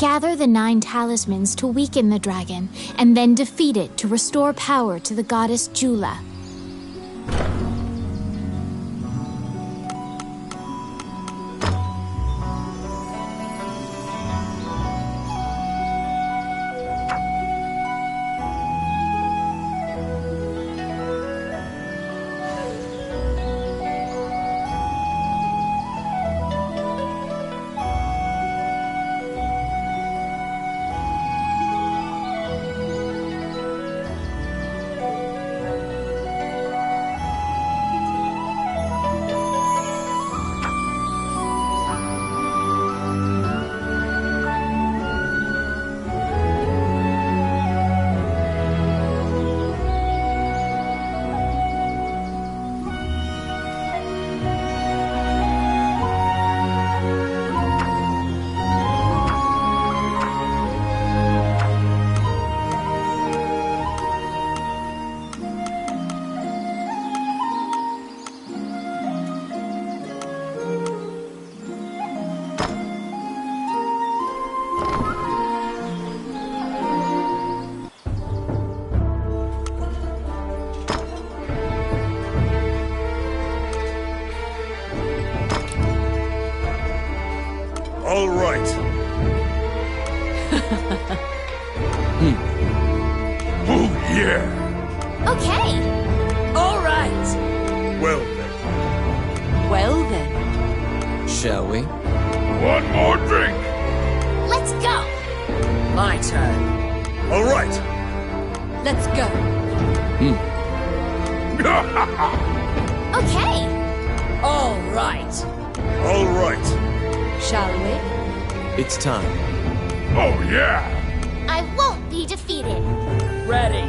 Gather the 9 talismans to weaken the dragon, and then defeat it to restore power to the goddess Jula. All right. Oh, yeah. Okay. All right. Well then. Well then. Shall we? One more drink. Let's go. My turn. All right. Let's go. Okay. All right. All right. Shall we? It's time. Oh, yeah. I won't be defeated. Ready.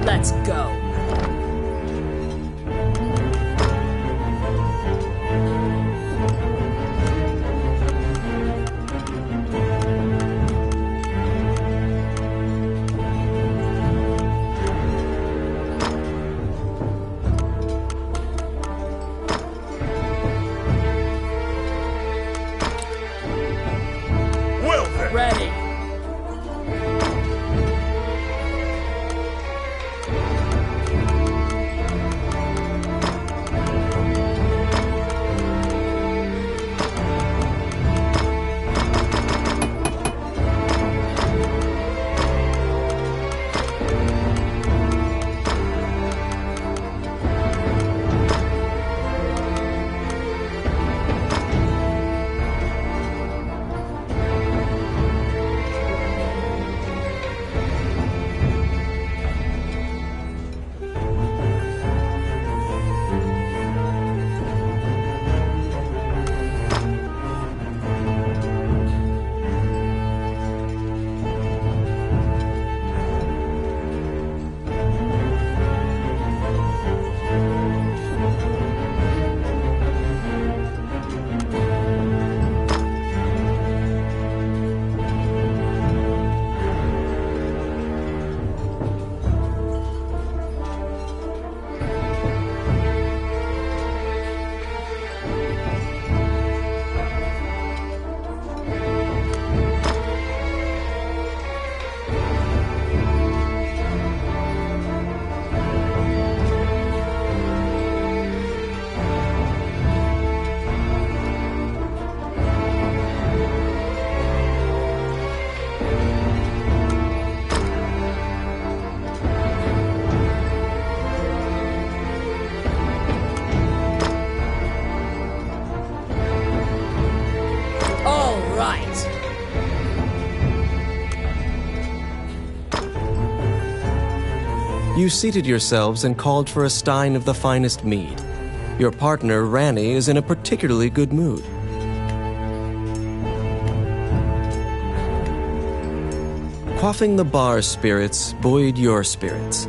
Let's go. Well then. Ready. You seated yourselves and called for a stein of the finest mead. Your partner, Ranni, is in a particularly good mood. Quaffing the bar's spirits buoyed your spirits.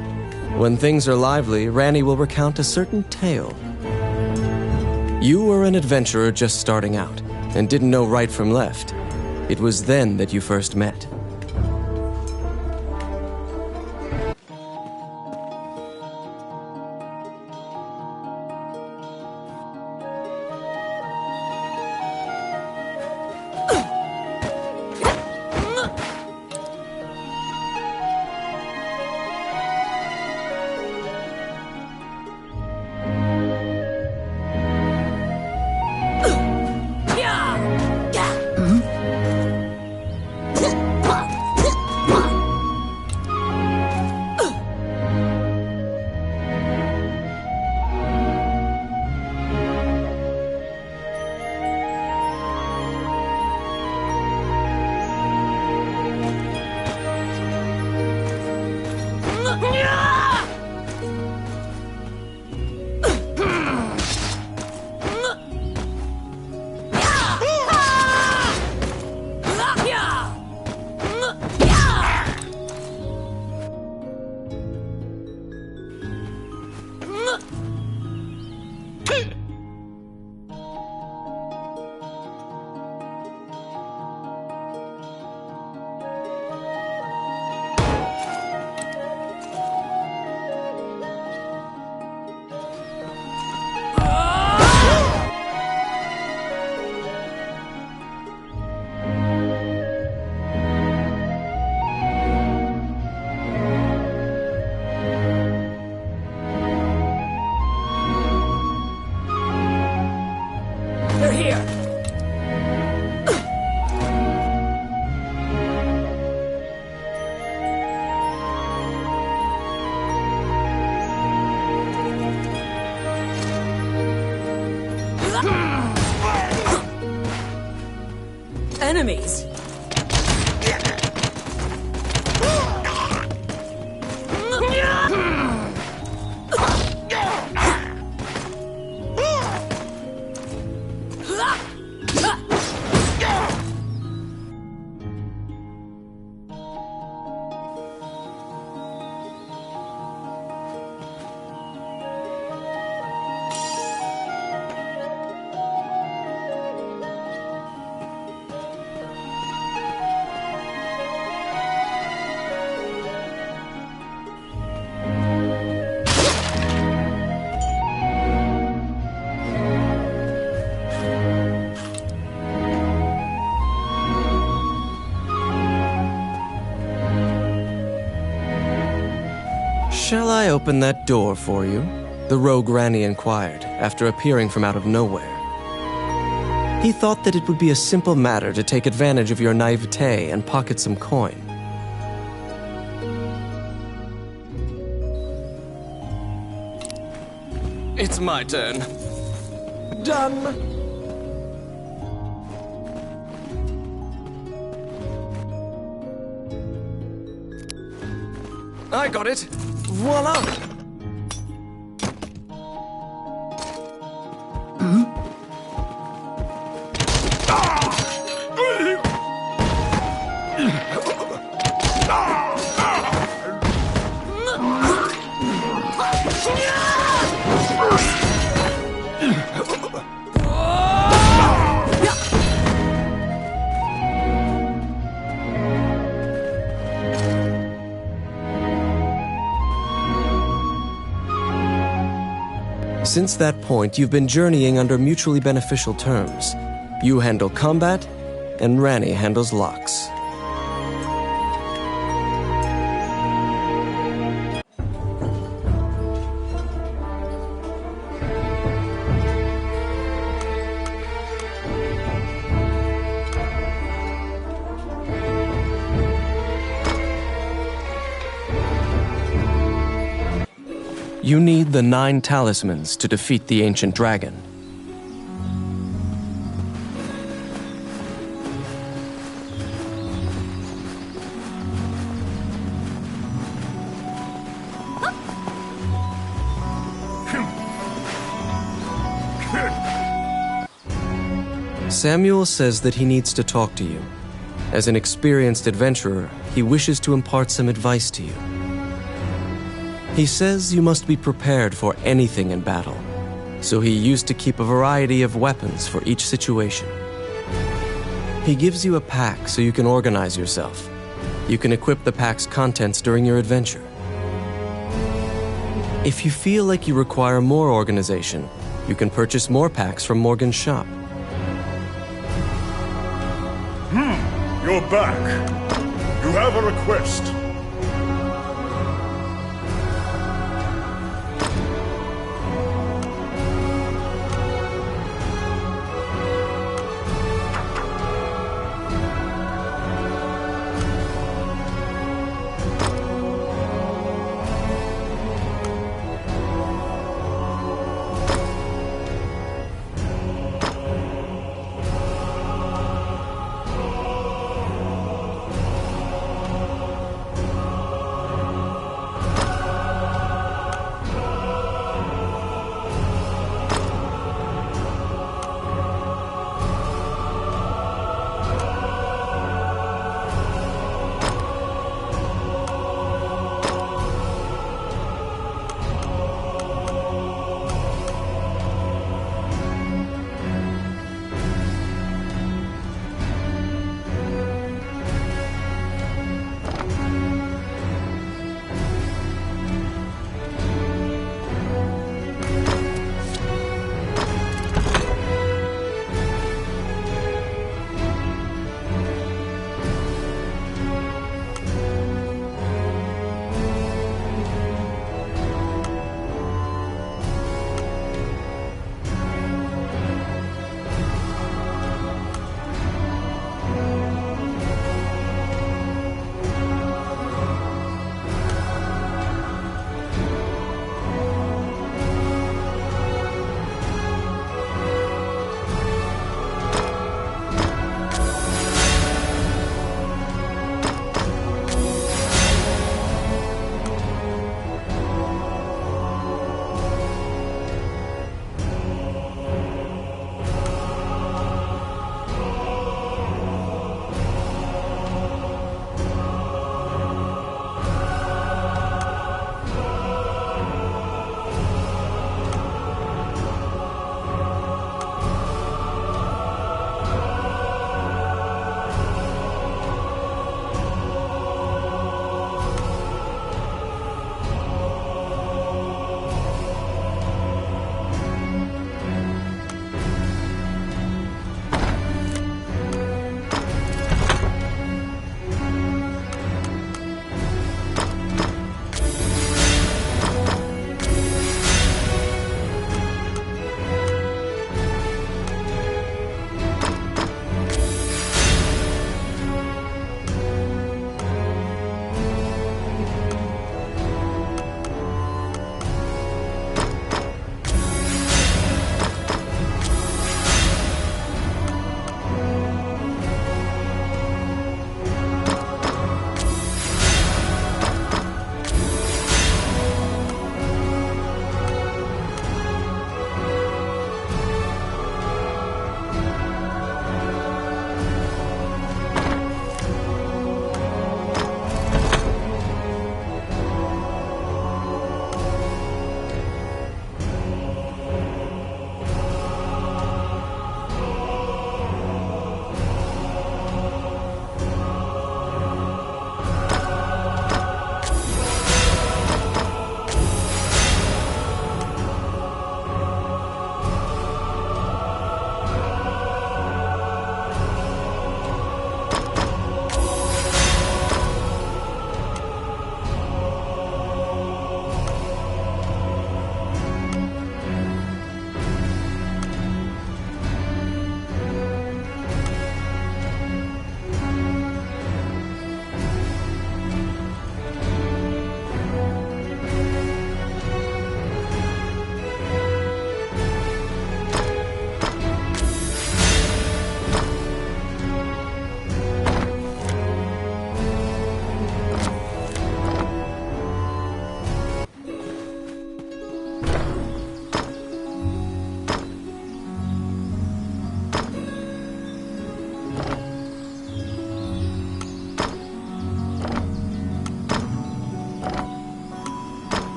When things are lively, Ranni will recount a certain tale. You were an adventurer just starting out, and didn't know right from left. It was then that you first met. They're here! Enemies! Shall I open that door for you? The rogue Ranni inquired, after appearing from out of nowhere. He thought that it would be a simple matter to take advantage of your naivete and pocket some coin. It's my turn. Done! I got it! Voila! Since that point, you've been journeying under mutually beneficial terms. You handle combat, and Ranni handles locks. You need the 9 talismans to defeat the ancient dragon. Samuel says that he needs to talk to you. As an experienced adventurer, he wishes to impart some advice to you. He says you must be prepared for anything in battle, so he used to keep a variety of weapons for each situation. He gives you a pack so you can organize yourself. You can equip the pack's contents during your adventure. If you feel like you require more organization, you can purchase more packs from Morgan's shop. You're back. You have a request.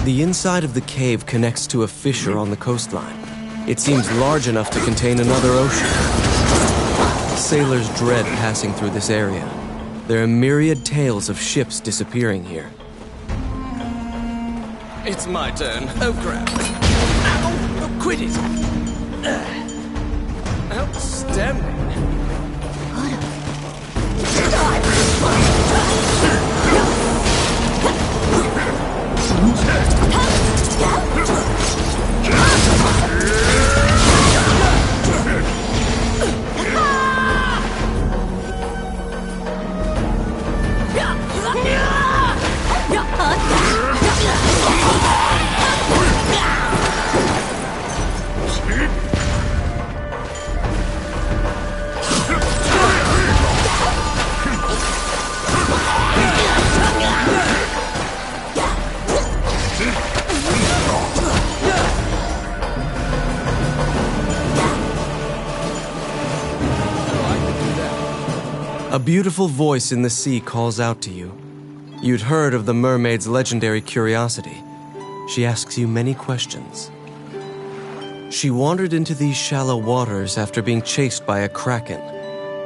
The inside of the cave connects to a fissure on the coastline. It seems large enough to contain another ocean. Sailors dread passing through this area. There are myriad tales of ships disappearing here. It's my turn. Oh, crap. Ow! Oh, quit it! Outstanding. A beautiful voice in the sea calls out to you. You'd heard of the mermaid's legendary curiosity. She asks you many questions. She wandered into these shallow waters after being chased by a kraken.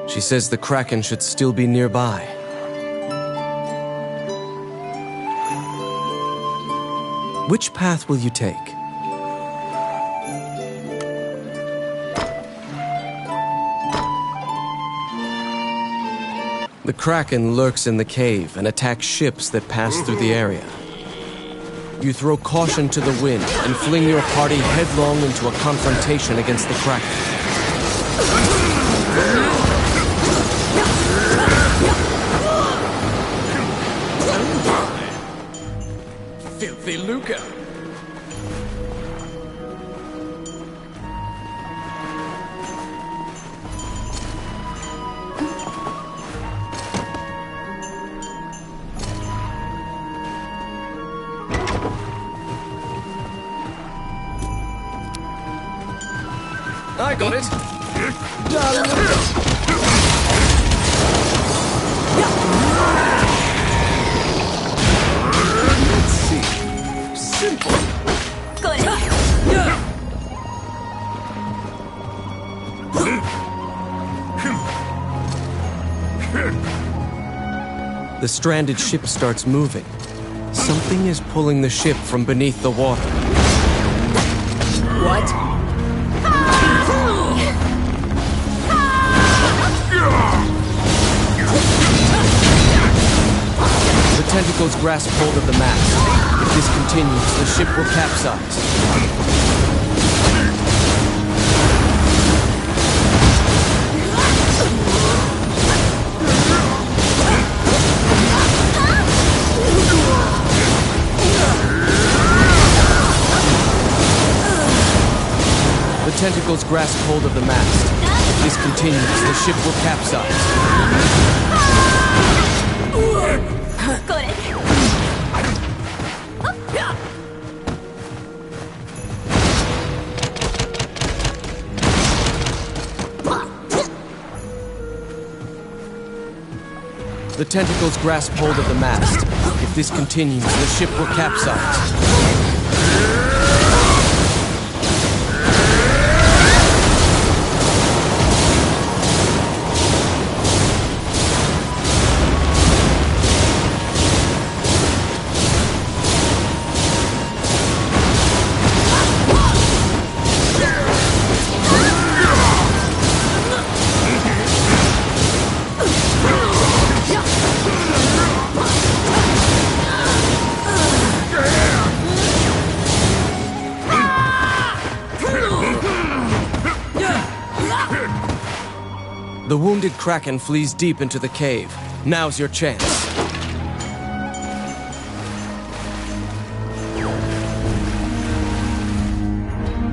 She says the kraken should still be nearby. Which path will you take? The kraken lurks in the cave and attacks ships that pass through the area. You throw caution to the wind and fling your party headlong into a confrontation against the kraken. Filthy Luca! I got it. Done. Let's see. Simple. Good. The stranded ship starts moving. Something is pulling the ship from beneath the water. What? The tentacles grasp hold of the mast. If this continues, the ship will capsize. The tentacles grasp hold of the mast. If this continues, the ship will capsize. Got it. The tentacles grasp hold of the mast. If this continues, the ship will capsize. The wounded kraken flees deep into the cave. Now's your chance.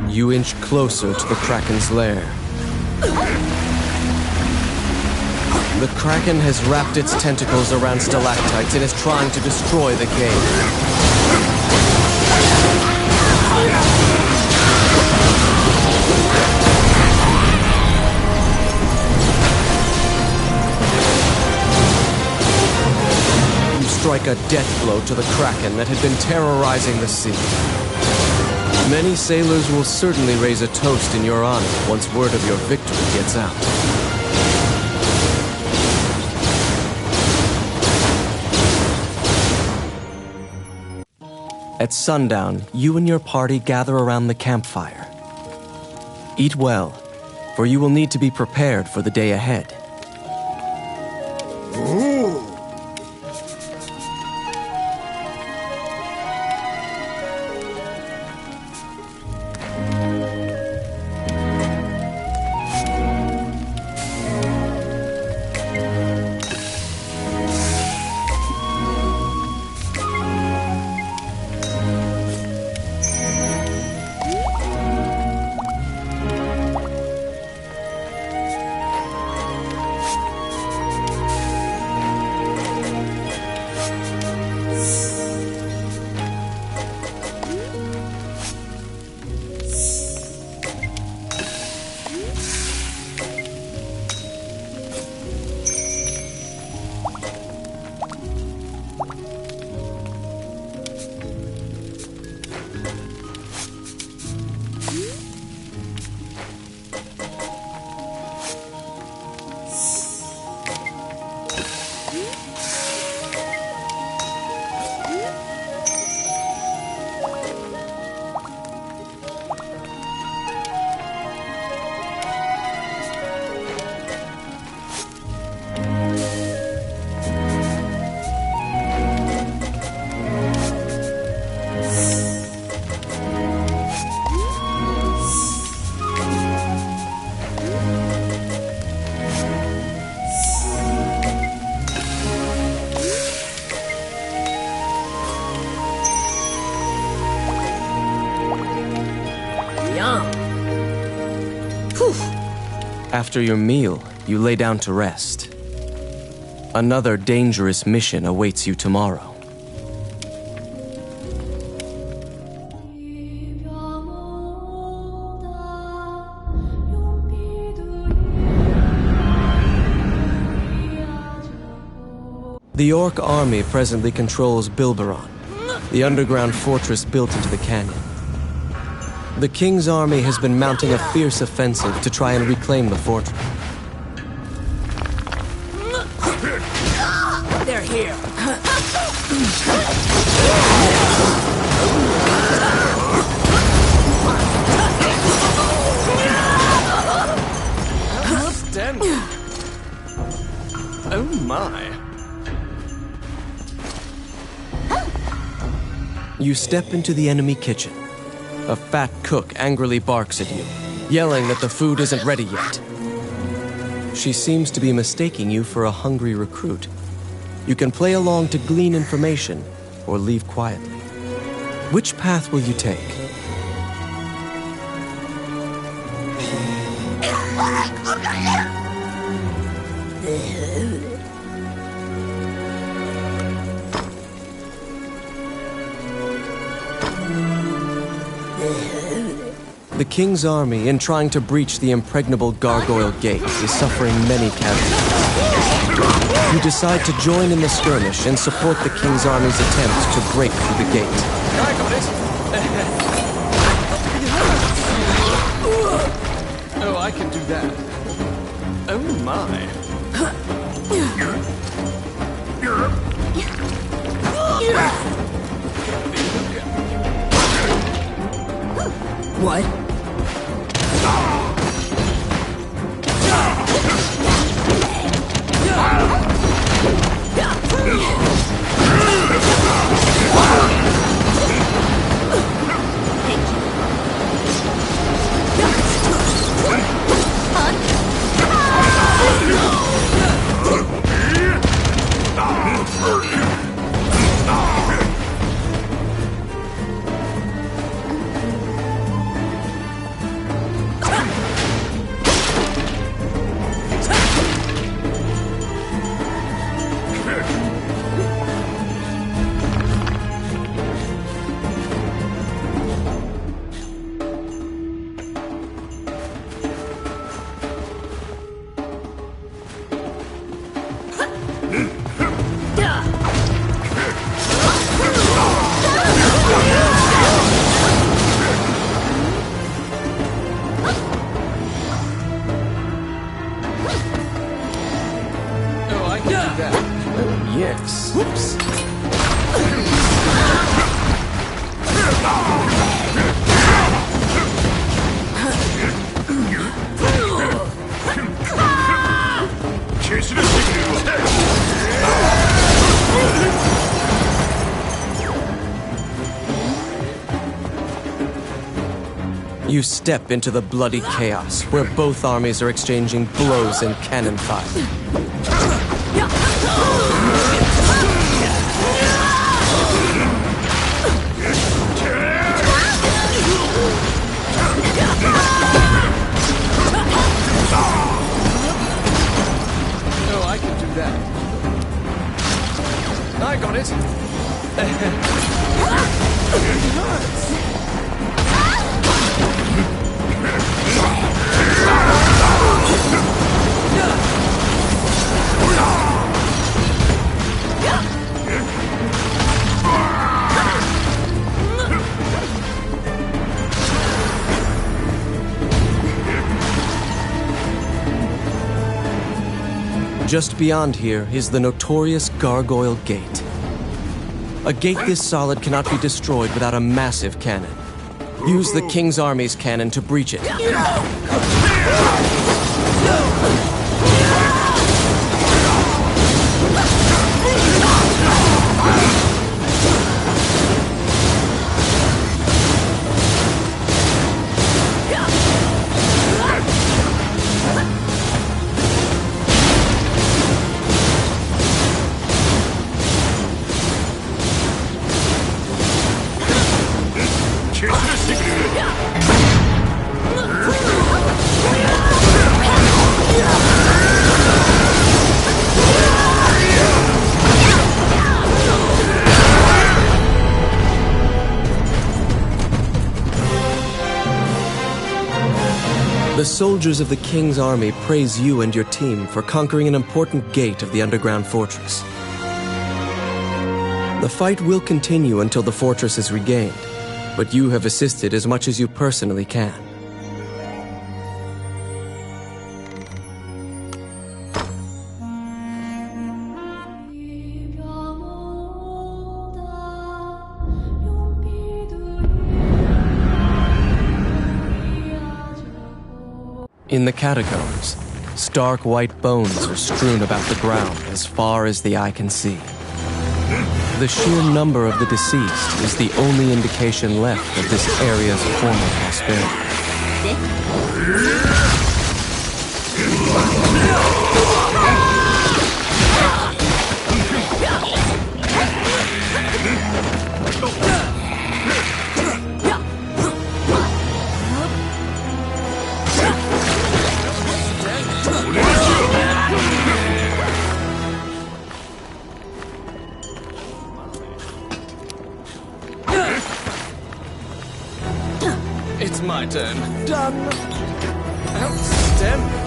You inch closer to the kraken's lair. The kraken has wrapped its tentacles around stalactites and is trying to destroy the cave. Strike a death blow to the Kraken that had been terrorizing the sea. Many sailors will certainly raise a toast in your honor once word of your victory gets out. At sundown, you and your party gather around the campfire. Eat well, for you will need to be prepared for the day ahead. After your meal, you lay down to rest. Another dangerous mission awaits you tomorrow. The Orc army presently controls Bulbatron, the underground fortress built into the canyon. The King's army has been mounting a fierce offensive to try and reclaim the fortress. They're here. Outstanding. Oh my. You step into the enemy kitchen. A fat cook angrily barks at you, yelling that the food isn't ready yet. She seems to be mistaking you for a hungry recruit. You can play along to glean information or leave quietly. Which path will you take? The King's army, in trying to breach the impregnable Gargoyle Gate, is suffering many casualties. You decide to join in the skirmish and support the King's army's attempt to break through the gate. I got it! Oh, I can do that. Oh my. What? that. Oh, yes. Whoops! You step into the bloody chaos, where both armies are exchanging blows and cannon fire. Oh, I can do that. I got it. It hurts. Just beyond here is the notorious Gargoyle Gate. A gate this solid cannot be destroyed without a massive cannon. Use the King's Army's cannon to breach it. The soldiers of the King's Army praise you and your team for conquering an important gate of the underground fortress. The fight will continue until the fortress is regained, but you have assisted as much as you personally can. In the catacombs, stark white bones are strewn about the ground as far as the eye can see. The sheer number of the deceased is the only indication left of this area's former prosperity. It's my turn. Done. Outstanding.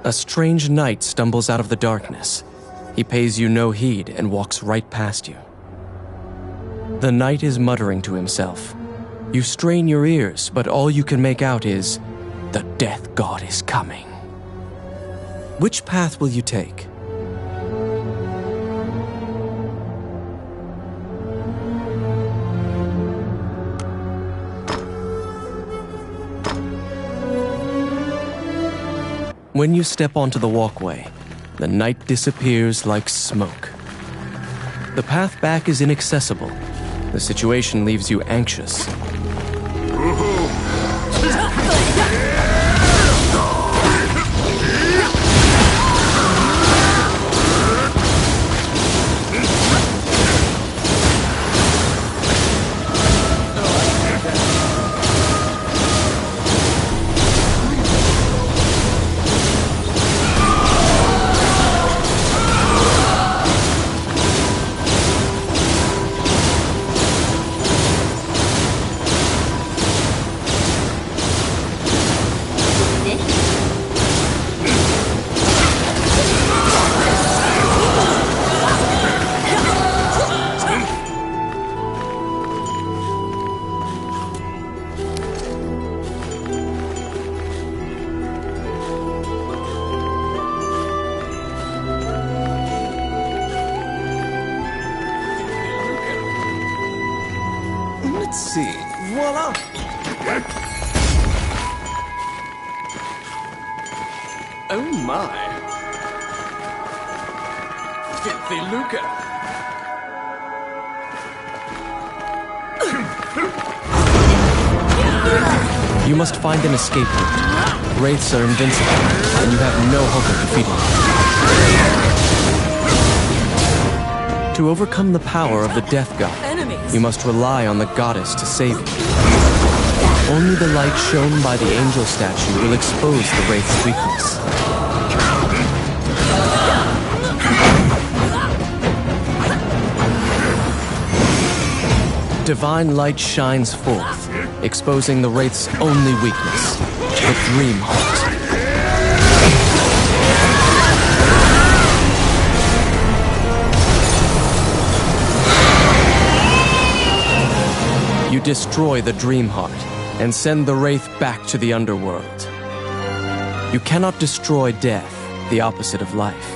A strange knight stumbles out of the darkness. He pays you no heed and walks right past you. The knight is muttering to himself. You strain your ears, but all you can make out is, "The death god is coming." Which path will you take? When you step onto the walkway, the night disappears like smoke. The path back is inaccessible. The situation leaves you anxious. see. Voila! Oh my. Filthy lucre. You must find an escape route. Wraiths are invincible, and you have no hope of defeating them. To overcome the power of the Death God, you must rely on the goddess to save you. Only the light shown by the angel statue will expose the Wraith's weakness. Divine light shines forth, exposing the Wraith's only weakness, the Dream Heart. You destroy the Dream Heart and send the Wraith back to the underworld. You cannot destroy death, the opposite of life.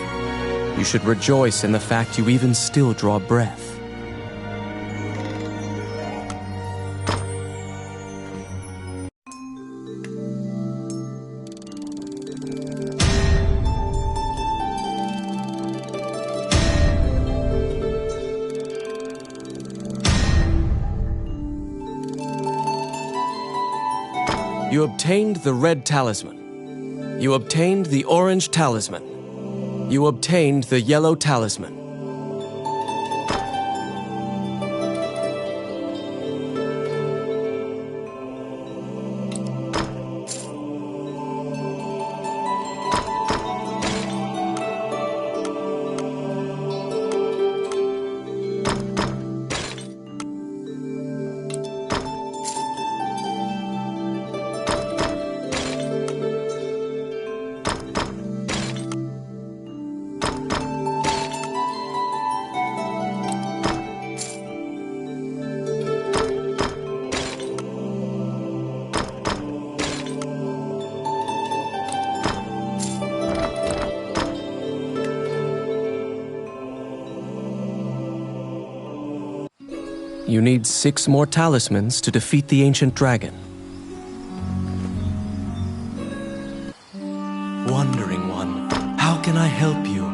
You should rejoice in the fact you even still draw breath. You obtained the red talisman. You obtained the orange talisman. You obtained the yellow talisman. You need 6 more talismans to defeat the ancient dragon. Wandering One, how can I help you?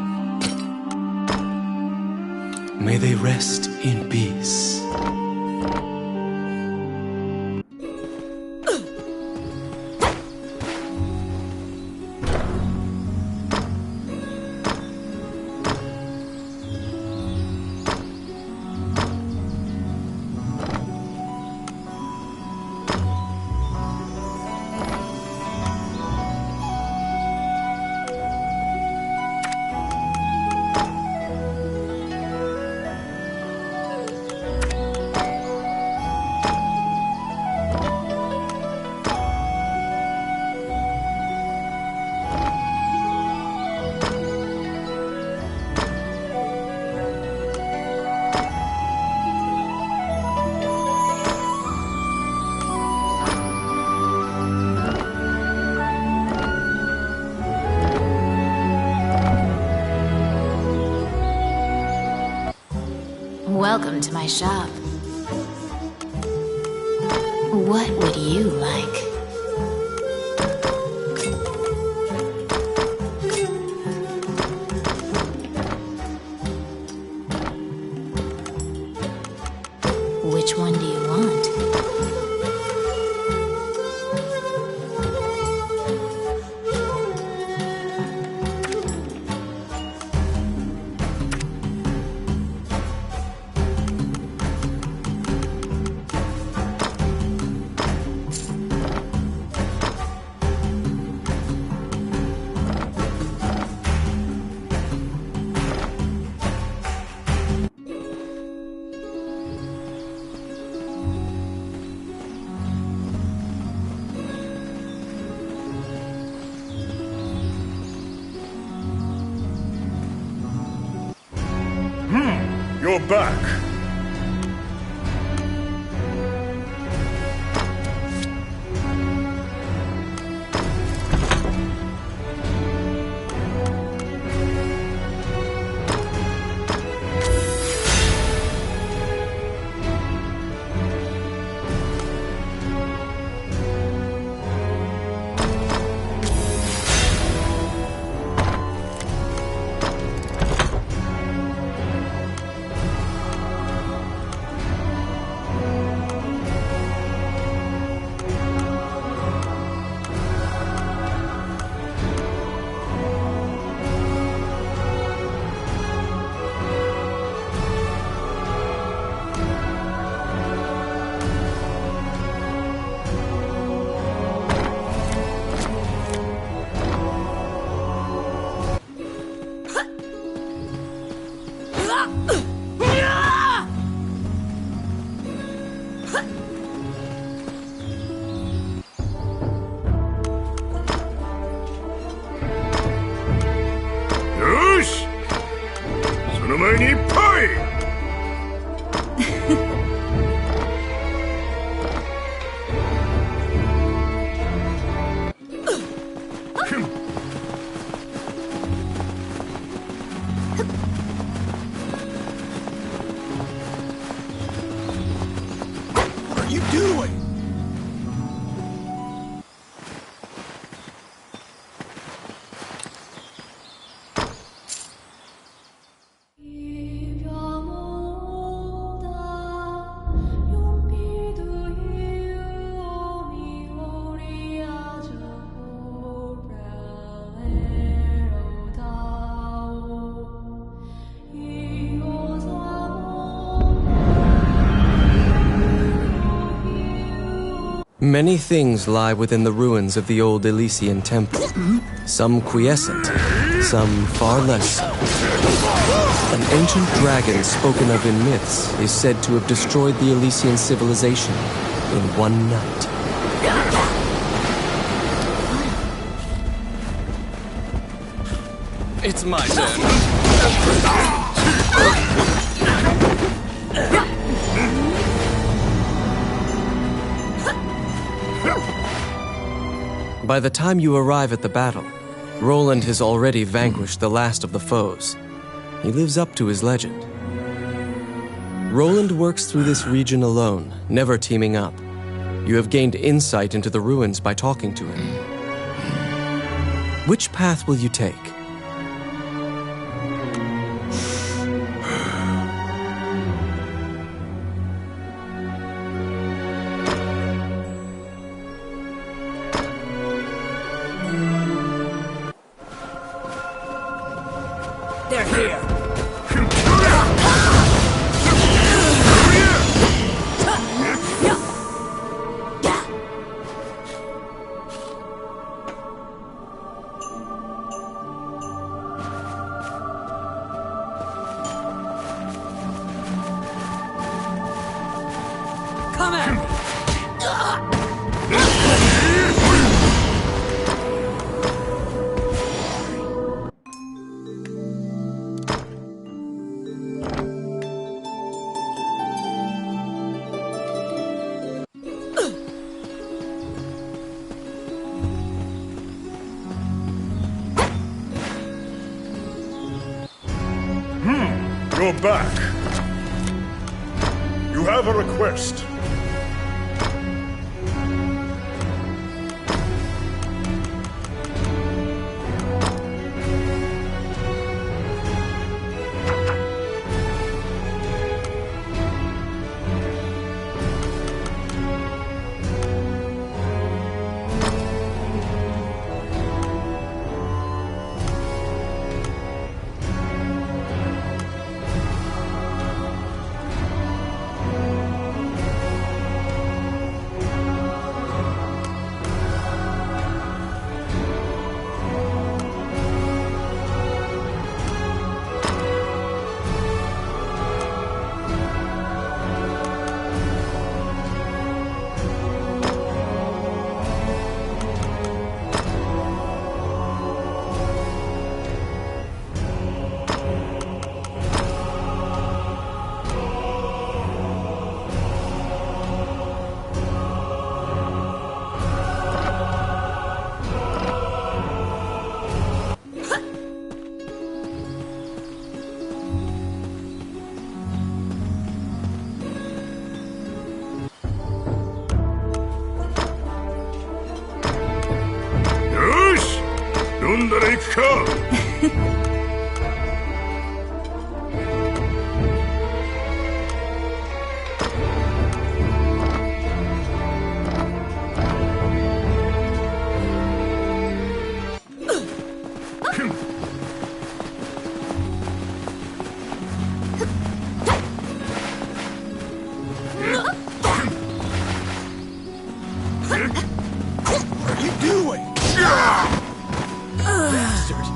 May they rest in peace. Welcome to my shop. What would you like? Which one do you want? You're back. Many things lie within the ruins of the old Elysian temple. Some quiescent, some far less so. An ancient dragon spoken of in myths is said to have destroyed the Elysian civilization in one night. It's my turn. By the time you arrive at the battle, Roland has already vanquished the last of the foes. He lives up to his legend. Roland works through this region alone, never teaming up. You have gained insight into the ruins by talking to him. Which path will you take? They're here! Come at me! You're back. You have a request. What are you doing? Bastard.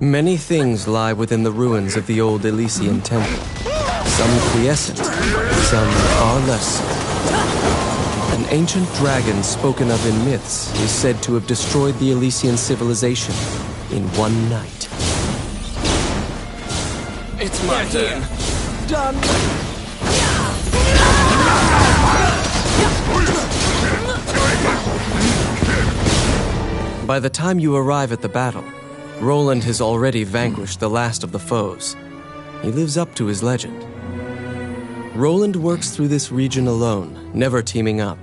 Many things lie within the ruins of the old Elysian temple. Some quiescent, some far less so. An ancient dragon spoken of in myths is said to have destroyed the Elysian civilization in one night. It's my turn. Done. By the time you arrive at the battle, Roland has already vanquished the last of the foes. He lives up to his legend. Roland works through this region alone, never teaming up.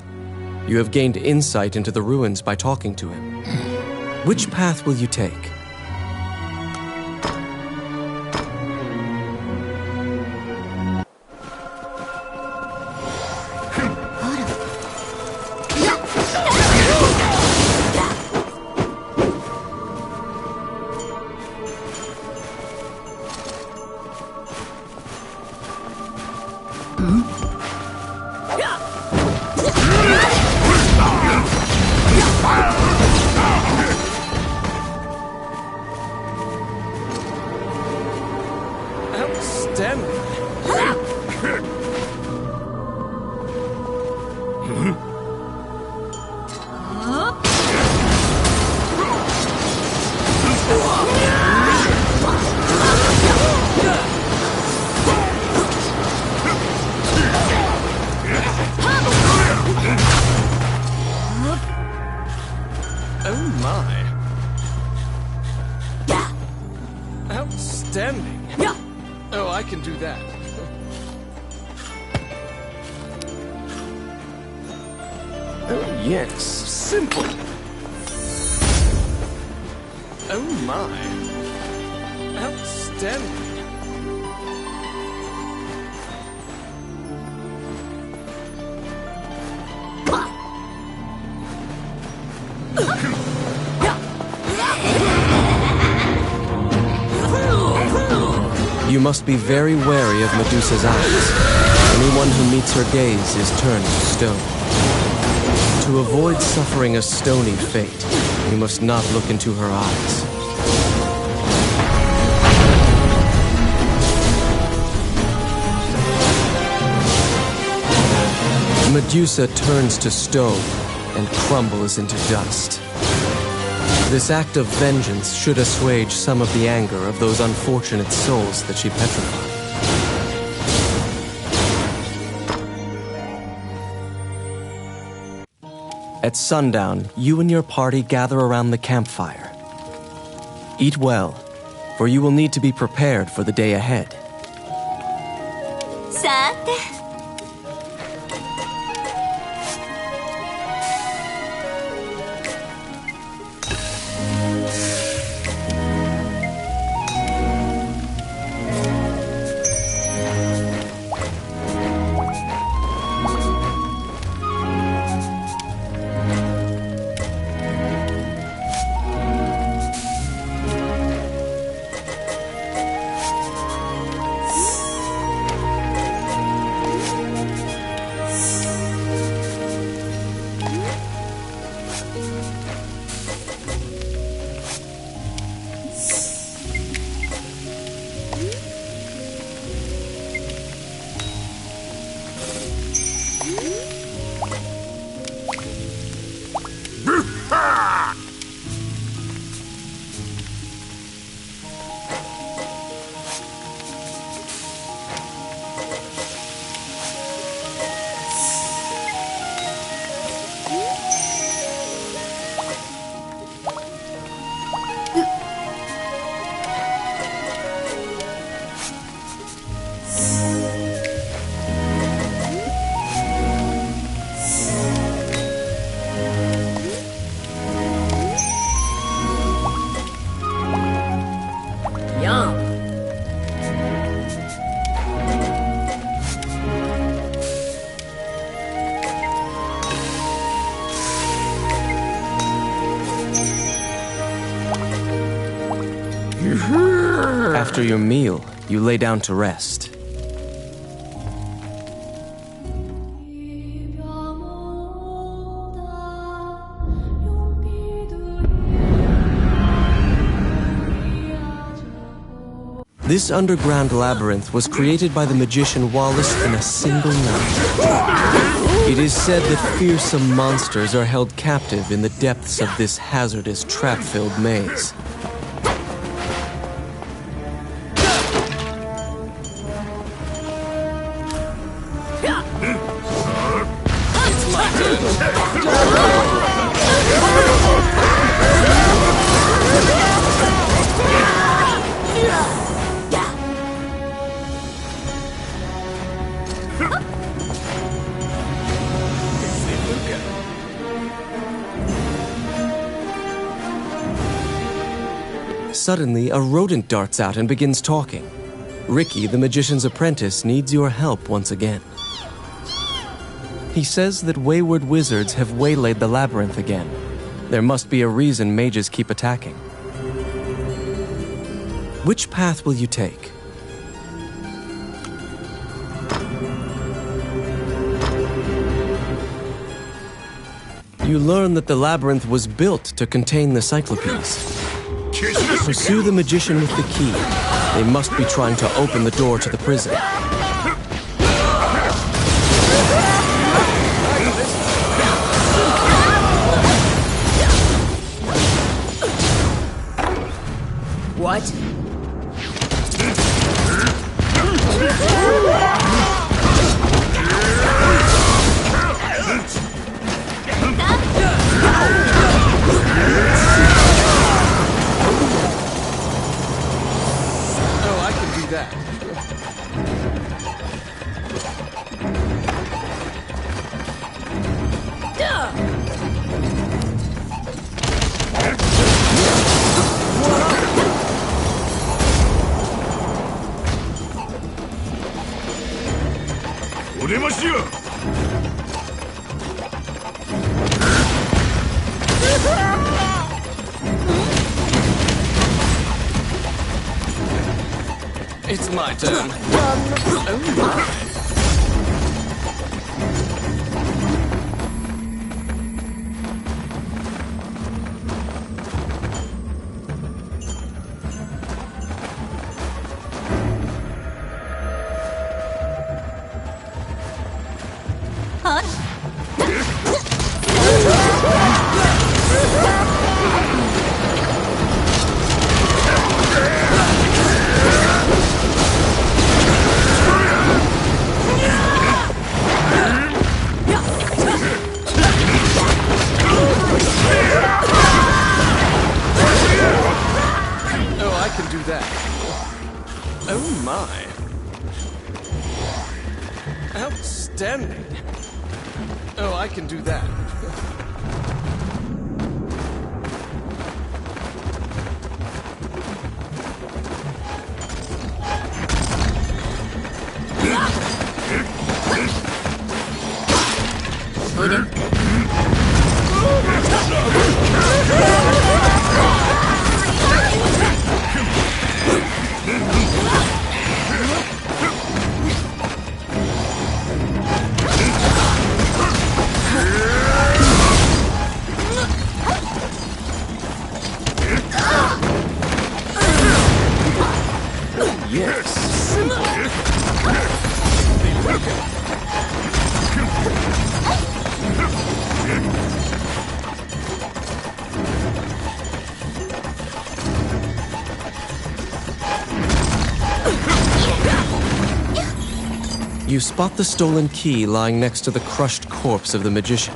You have gained insight into the ruins by talking to him. Which path will you take? Oh my. Outstanding. Oh, I can do that. Oh yes, simple. Oh my. Outstanding. You must be very wary of Medusa's eyes. Anyone who meets her gaze is turned to stone. To avoid suffering a stony fate, you must not look into her eyes. Medusa turns to stone and crumbles into dust. This act of vengeance should assuage some of the anger of those unfortunate souls that she petrified. At sundown, you and your party gather around the campfire. Eat well, for you will need to be prepared for the day ahead. さて After your meal, you lay down to rest. This underground labyrinth was created by the magician Wallace in a single night. It is said that fearsome monsters are held captive in the depths of this hazardous, trap-filled maze. Suddenly, a rodent darts out and begins talking. Ricky, the magician's apprentice, needs your help once again. He says that wayward wizards have waylaid the labyrinth again. There must be a reason mages keep attacking. Which path will you take? You learn that the labyrinth was built to contain the Cyclopes. Pursue the magician with the key. They must be trying to open the door to the prison. What? Oh, I can do that. It's my turn. Oh my. Oh, I can do that. Oh my. Outstanding. Oh, I can do that. You spot the stolen key lying next to the crushed corpse of the magician.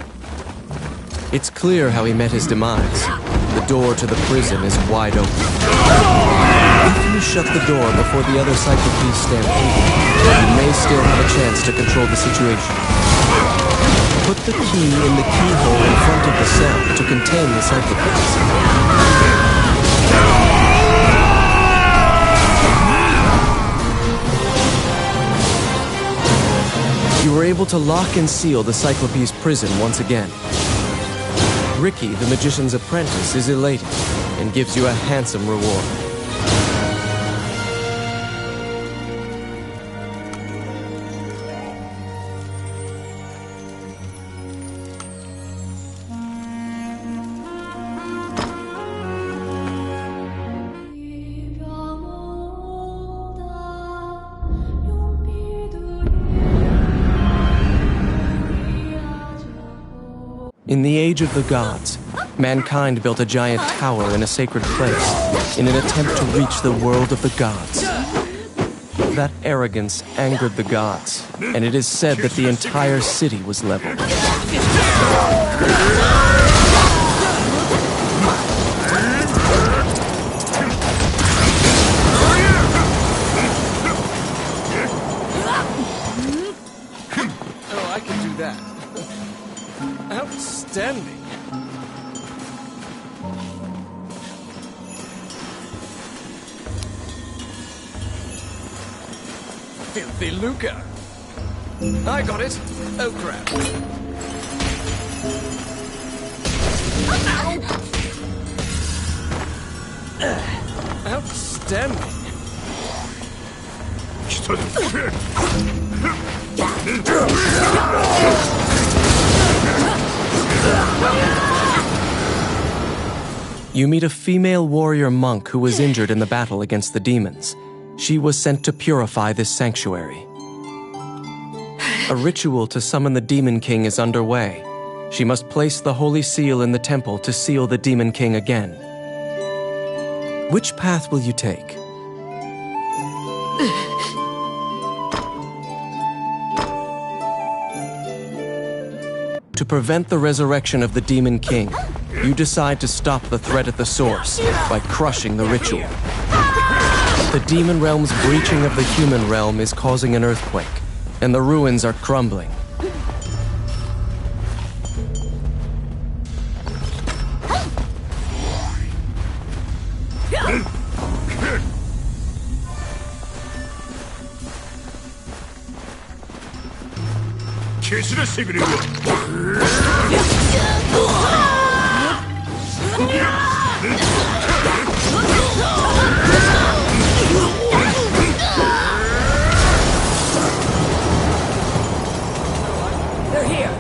It's clear how he met his demise. The door to the prison is wide open. If you shut the door before the other Cyclopes stampede, you may still have a chance to control the situation. Put the key in the keyhole in front of the cell to contain the Cyclopes. You were able to lock and seal the Cyclopes prison once again. Ricky, the magician's apprentice, is elated and gives you a handsome reward. In the age of the gods, mankind built a giant tower in a sacred place in an attempt to reach the world of the gods. That arrogance angered the gods, and it is said that the entire city was leveled. Oh, I can do that. Outstanding. Filthy Luca. I got it. Oh, crap. Outstanding. You meet a female warrior monk who was injured in the battle against the demons. She was sent to purify this sanctuary. A ritual to summon the Demon King is underway. She must place the holy seal in the temple to seal the Demon King again. Which path will you take? To prevent the resurrection of the Demon King, you decide to stop the threat at the source by crushing the ritual. The demon realm's breaching of the human realm is causing an earthquake, and the ruins are crumbling. They're here.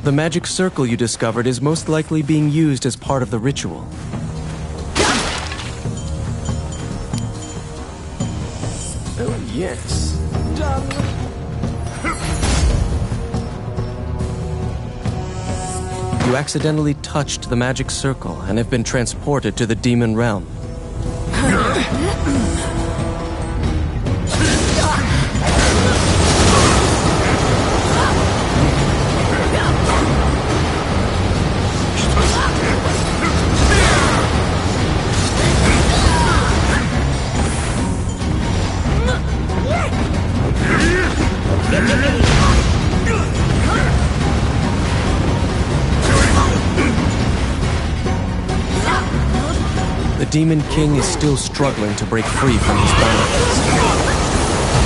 The magic circle you discovered is most likely being used as part of the ritual. Oh, yes. Done. You accidentally touched the magic circle and have been transported to the demon realm. The Demon King is still struggling to break free from his bonds.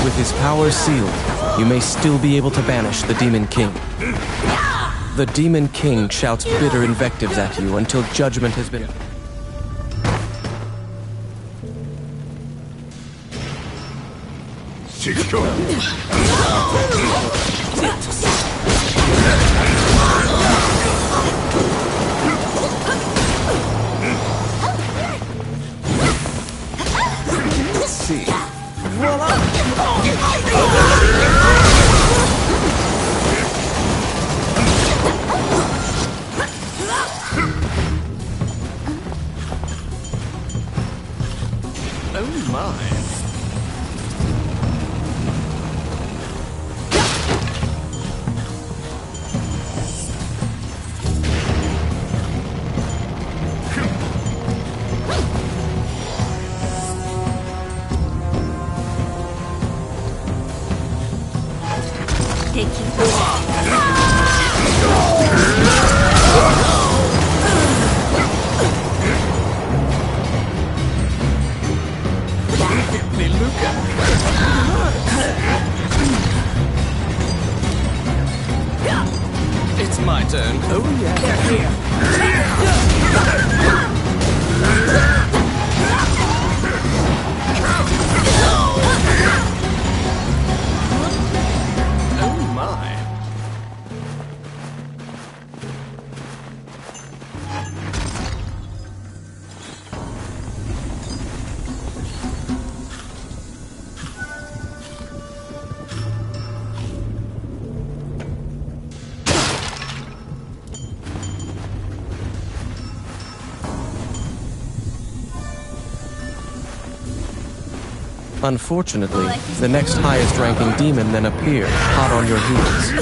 With his power sealed, you may still be able to banish the Demon King. The Demon King shouts bitter invectives at you until judgment has been... See. Oh my. It's my turn. Oh yeah. They're here. Oh my. Unfortunately, the next highest ranking demon then appeared, hot on your heels.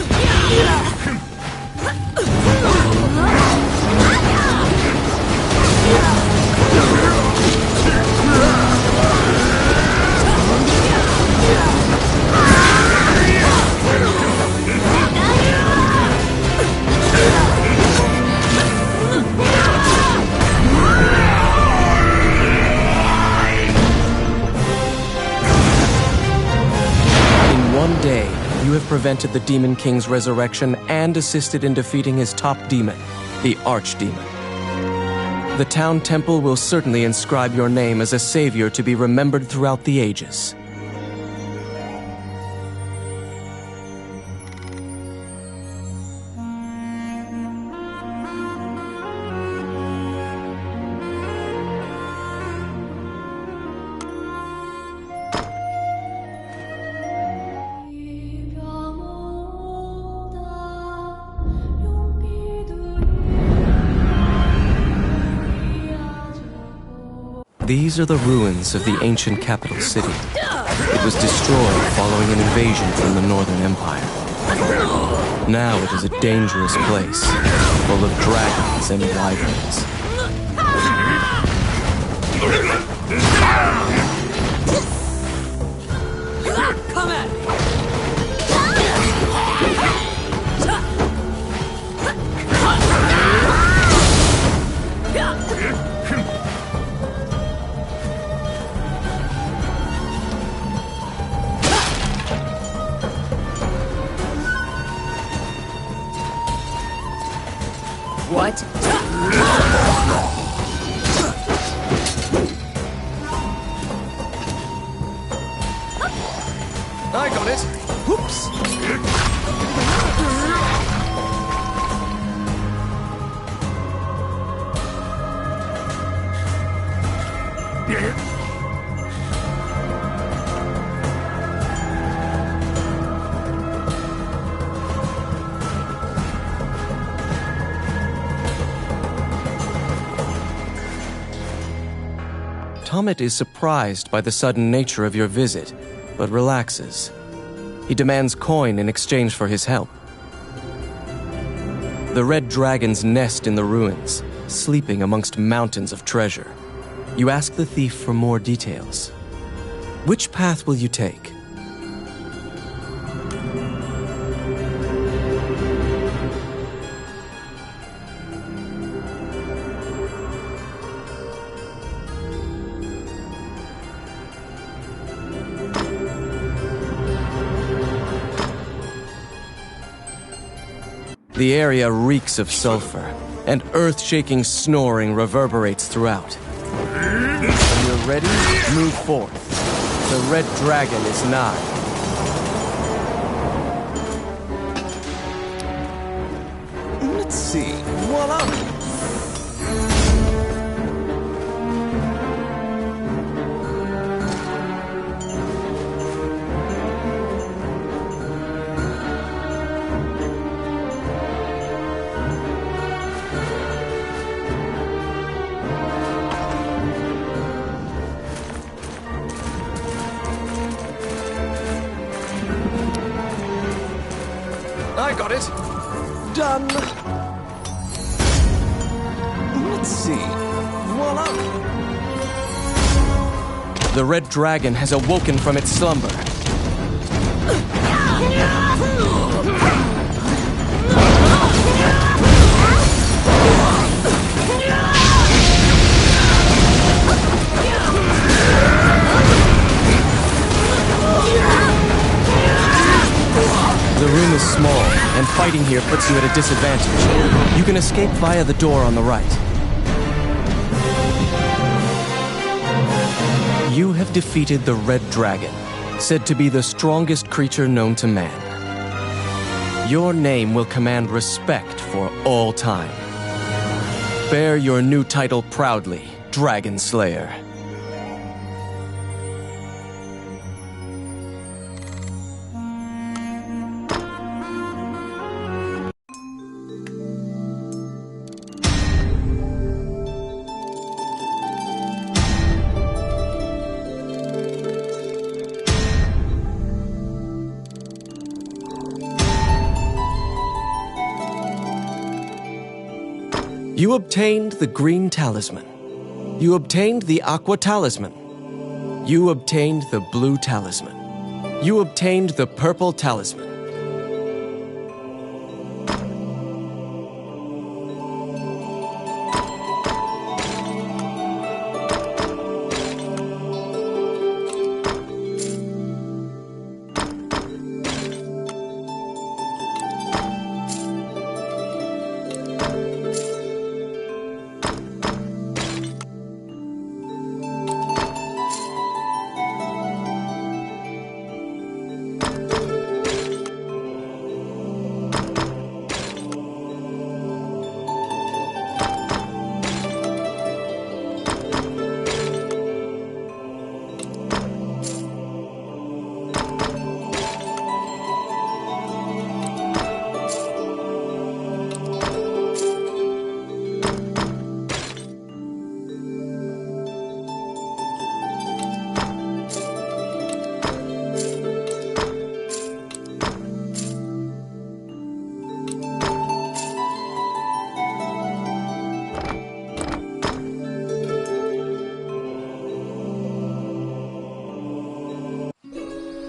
prevented the Demon King's resurrection and assisted in defeating his top demon, the Archdemon. The town temple will certainly inscribe your name as a savior to be remembered throughout the ages. These are the ruins of the ancient capital city. It was destroyed following an invasion from the Northern Empire. Now it is a dangerous place, full of dragons and wyverns. Come at me! What? I got it! Whoops! Tomet is surprised by the sudden nature of your visit, but relaxes. He demands coin in exchange for his help. The red dragons nest in the ruins, sleeping amongst mountains of treasure. You ask the thief for more details. Which path will you take? The area reeks of sulfur, and earth-shaking snoring reverberates throughout. When you're ready, move forth. The red dragon is nigh. Let's see. Voila! I got it! Done! Let's see. Voila! The red dragon has awoken from its slumber. The room is small, and fighting here puts you at a disadvantage. You can escape via the door on the right. You have defeated the Red Dragon, said to be the strongest creature known to man. Your name will command respect for all time. Bear your new title proudly, Dragon Slayer. You obtained the green talisman. You obtained the aqua talisman. You obtained the blue talisman. You obtained the purple talisman.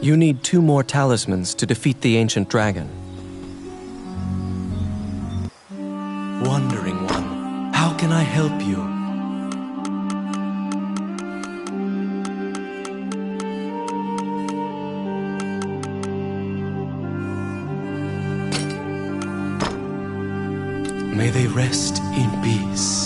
You need 2 more talismans to defeat the ancient dragon. Wandering One, how can I help you? May they rest in peace.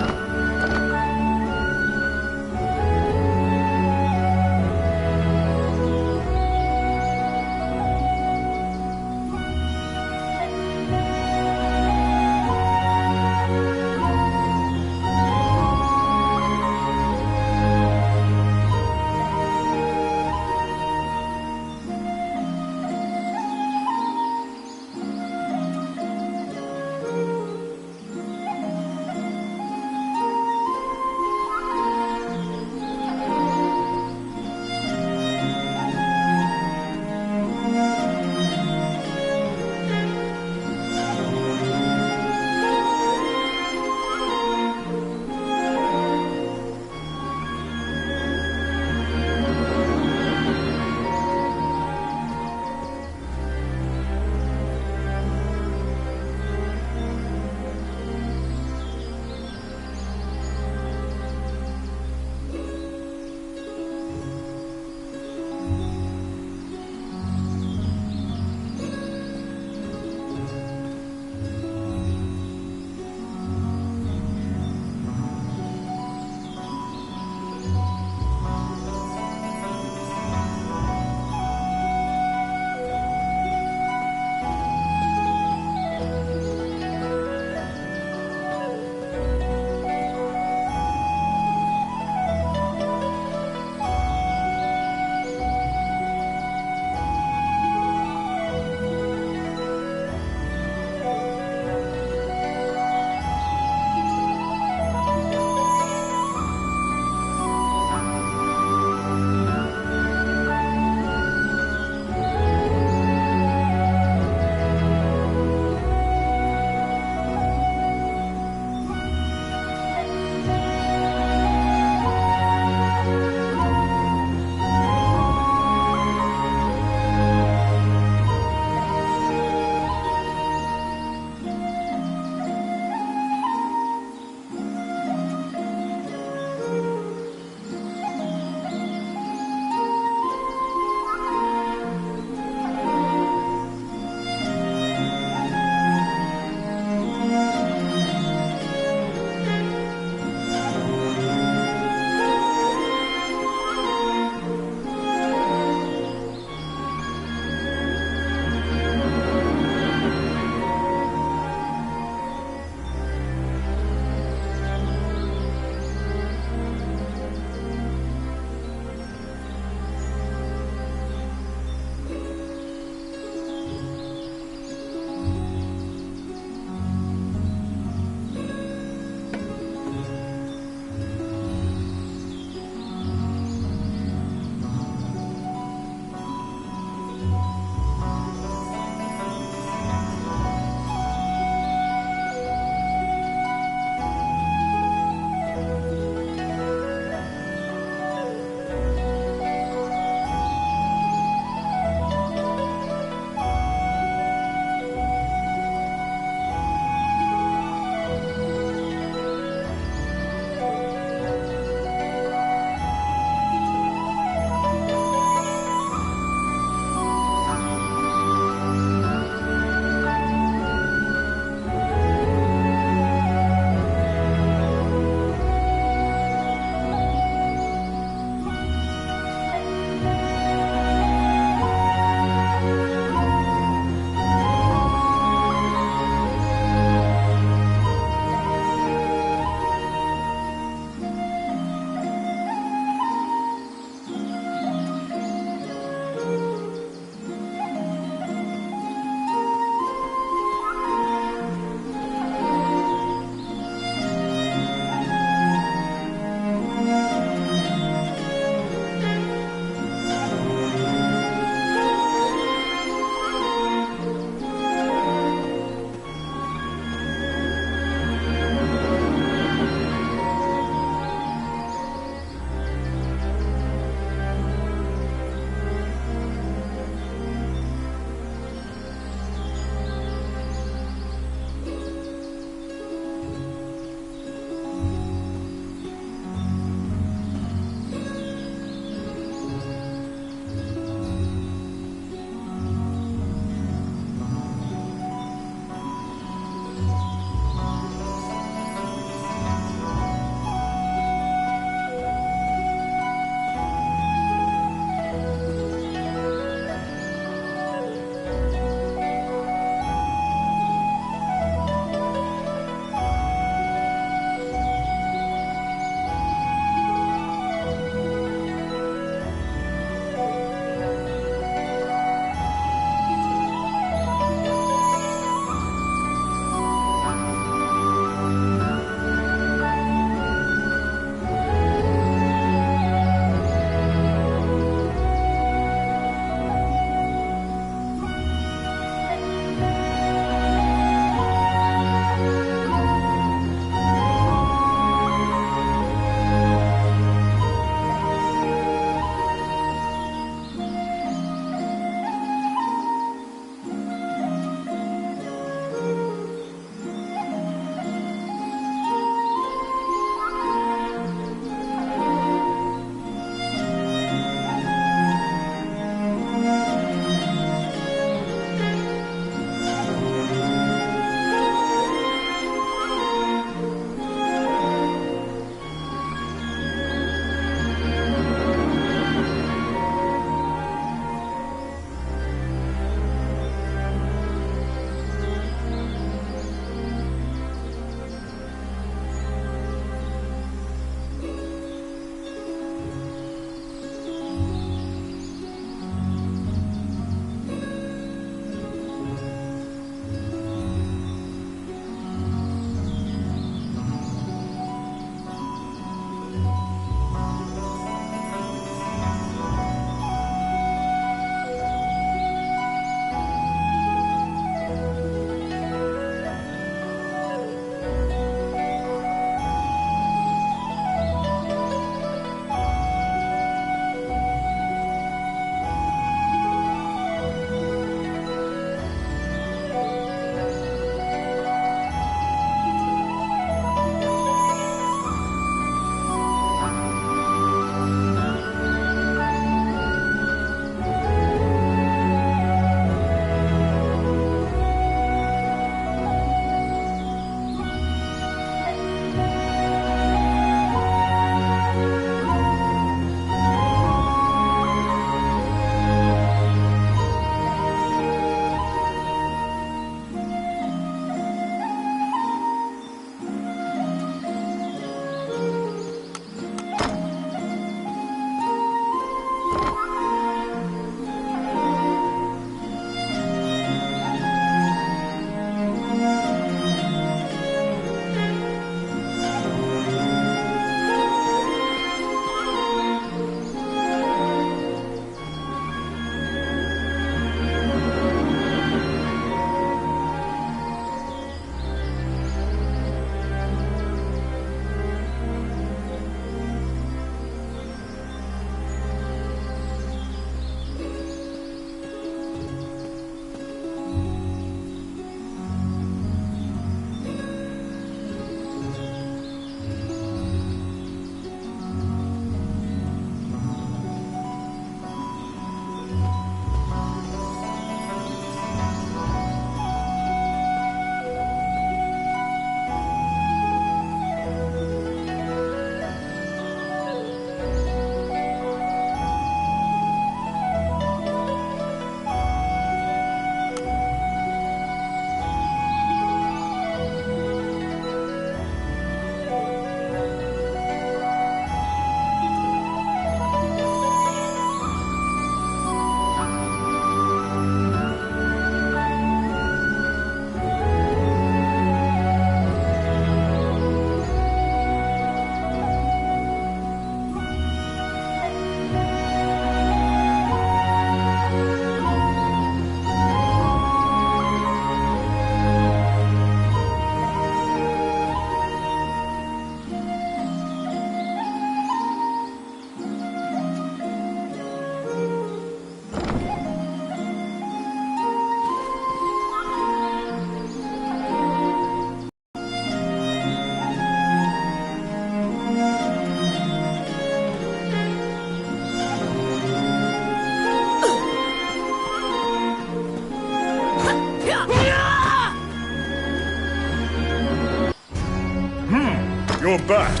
back.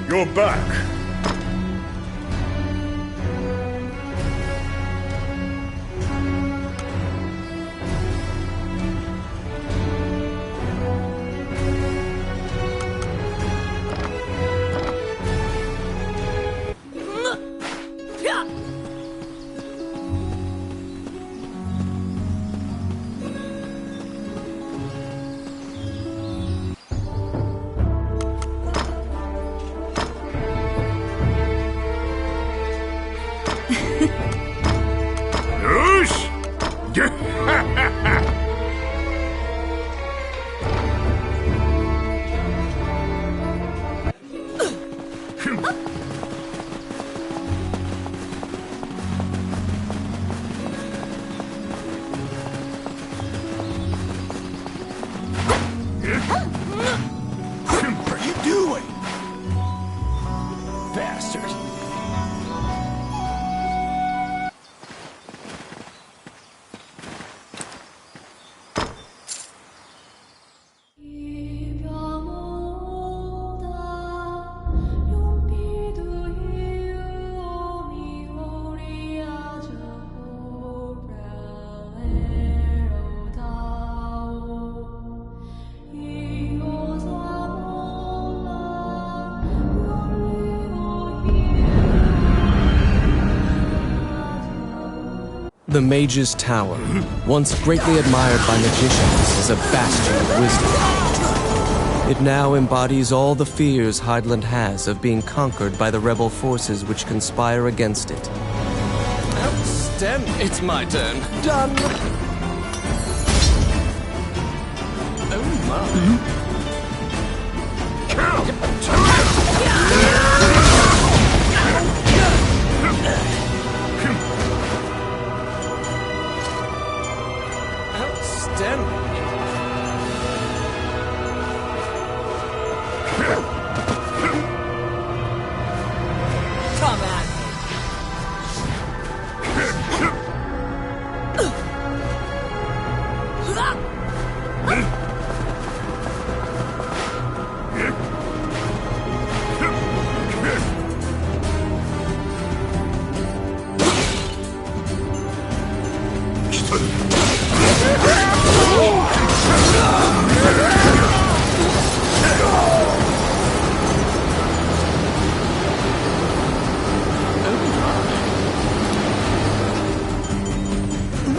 You're back. What are you doing? Bastard. The Mage's Tower, once greatly admired by magicians as a bastion of wisdom. It now embodies all the fears Hydeland has of being conquered by the rebel forces which conspire against it. Outstanding! It's my turn. Done! Oh my. Come at me.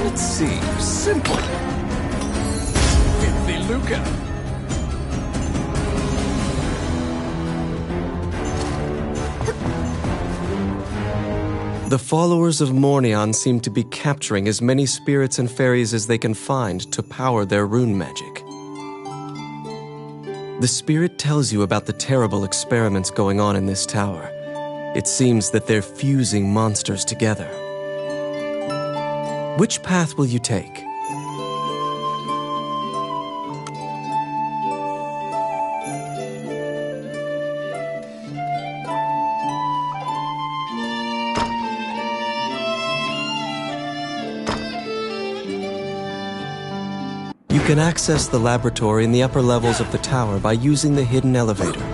Let's see. Simple. Filthy Luca. The followers of Mornion seem to be capturing as many spirits and fairies as they can find to power their rune magic. The spirit tells you about the terrible experiments going on in this tower. It seems that they're fusing monsters together. Which path will you take? You can access the laboratory in the upper levels of the tower by using the hidden elevator.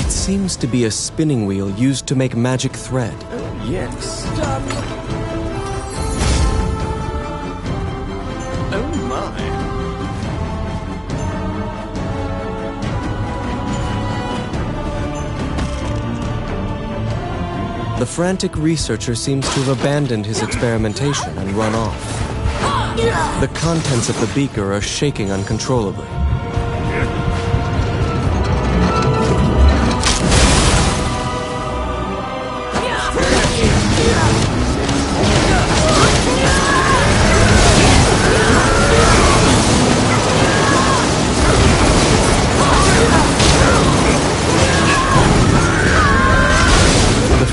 Seems to be a spinning wheel used to make magic thread. Yes. Oh my. The frantic researcher seems to have abandoned his experimentation and run off. The contents of the beaker are shaking uncontrollably.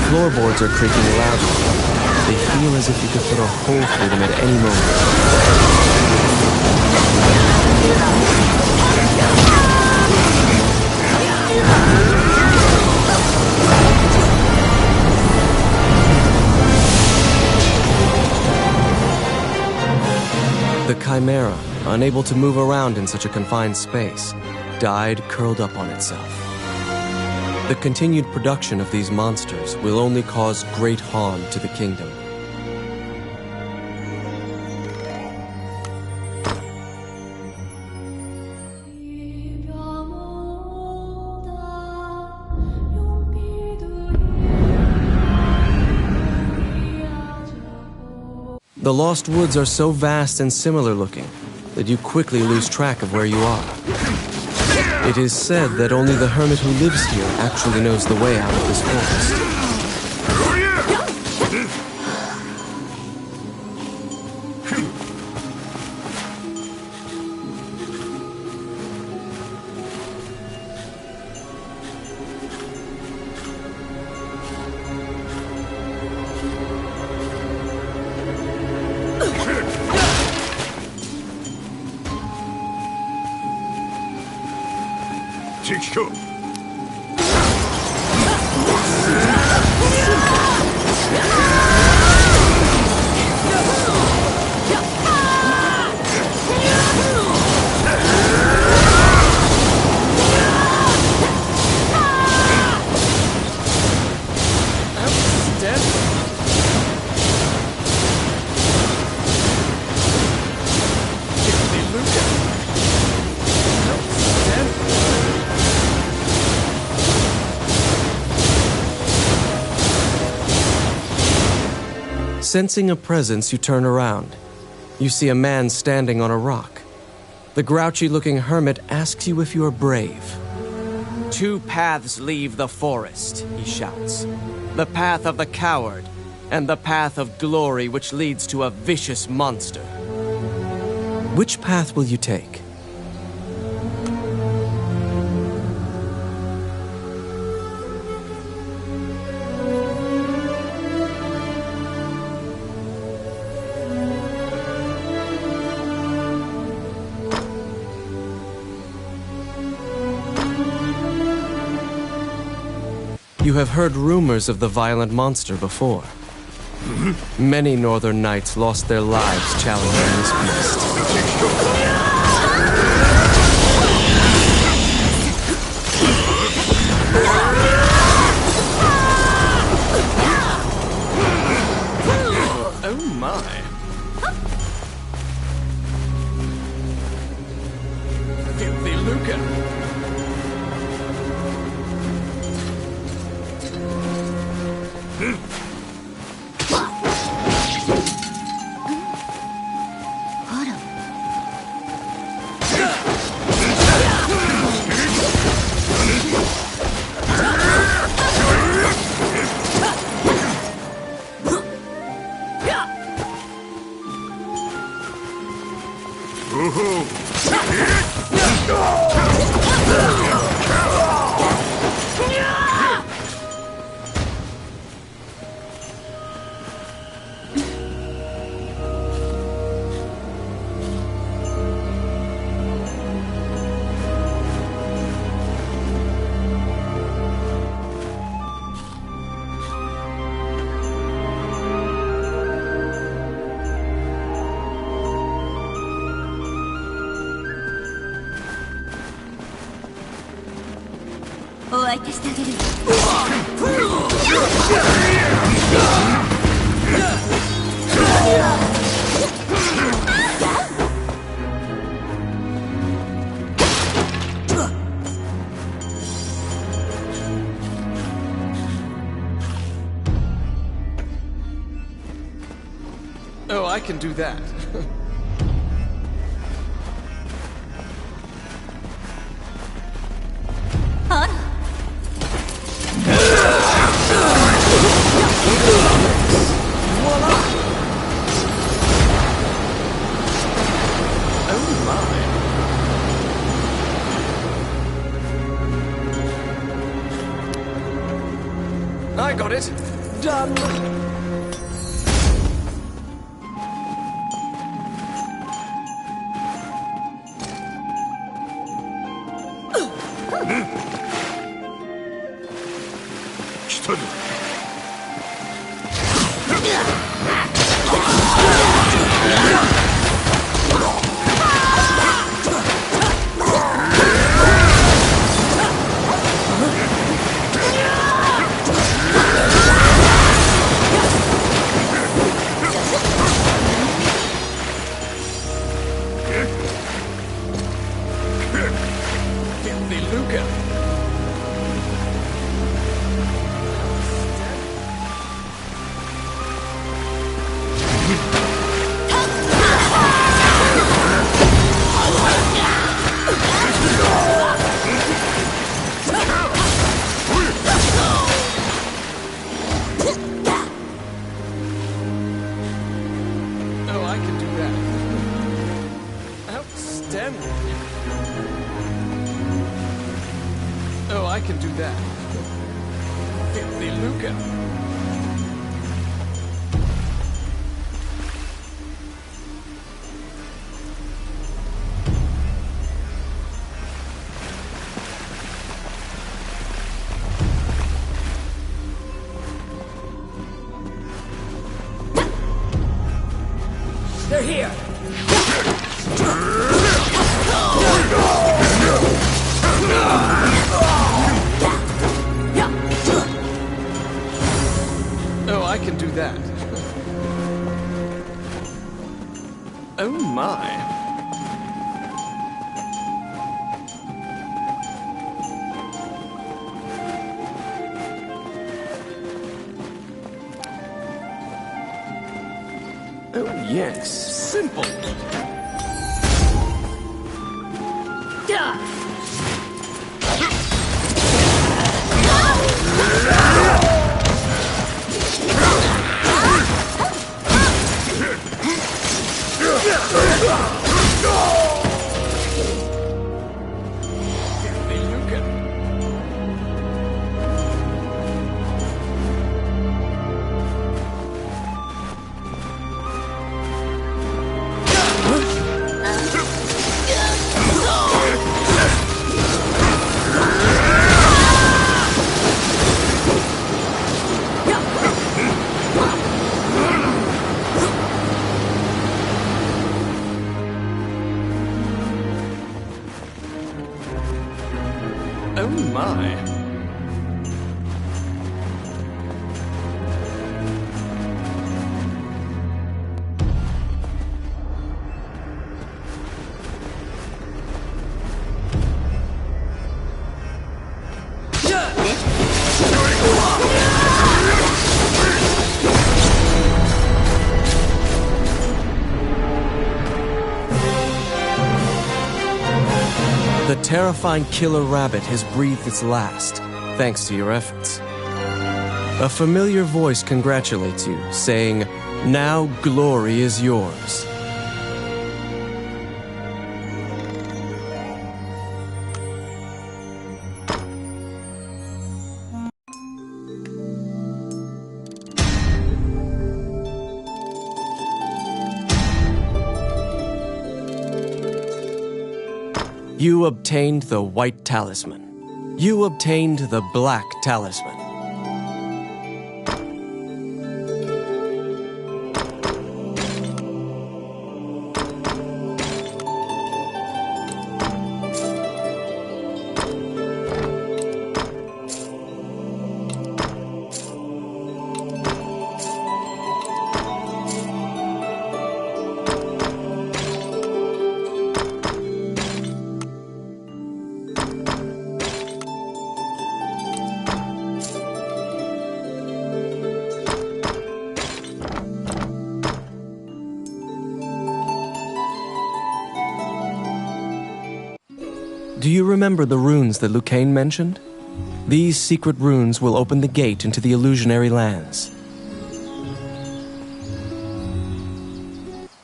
Floorboards are creaking loudly. They feel as if you could put a hole through them at any moment. The Chimera, unable to move around in such a confined space, died curled up on itself. The continued production of these monsters will only cause great harm to the kingdom. The Lost Woods are so vast and similar looking that you quickly lose track of where you are. It is said that only the hermit who lives here actually knows the way out of this forest. Sure. Sensing a presence, you turn around. You see a man standing on a rock. The grouchy-looking hermit asks you if you are brave. Two paths leave the forest, he shouts. The path of the coward, and the path of glory which leads to a vicious monster. Which path will you take? You have heard rumors of the violent monster before. Many northern knights lost their lives challenging this beast. Oh my. Filthy lucre. 相手してあげる。Oh, I can do that. I got it. Done. Oh, I can do that. Filthy Luca. They're here! Oh, I can do that. Oh my. Oh yes, simple. Oh my. The terrifying killer rabbit has breathed its last, thanks to your efforts. A familiar voice congratulates you, saying, "Now glory is yours." You obtained the white talisman. You obtained the black talisman. Do you remember the runes that Lucane mentioned? These secret runes will open the gate into the illusionary lands.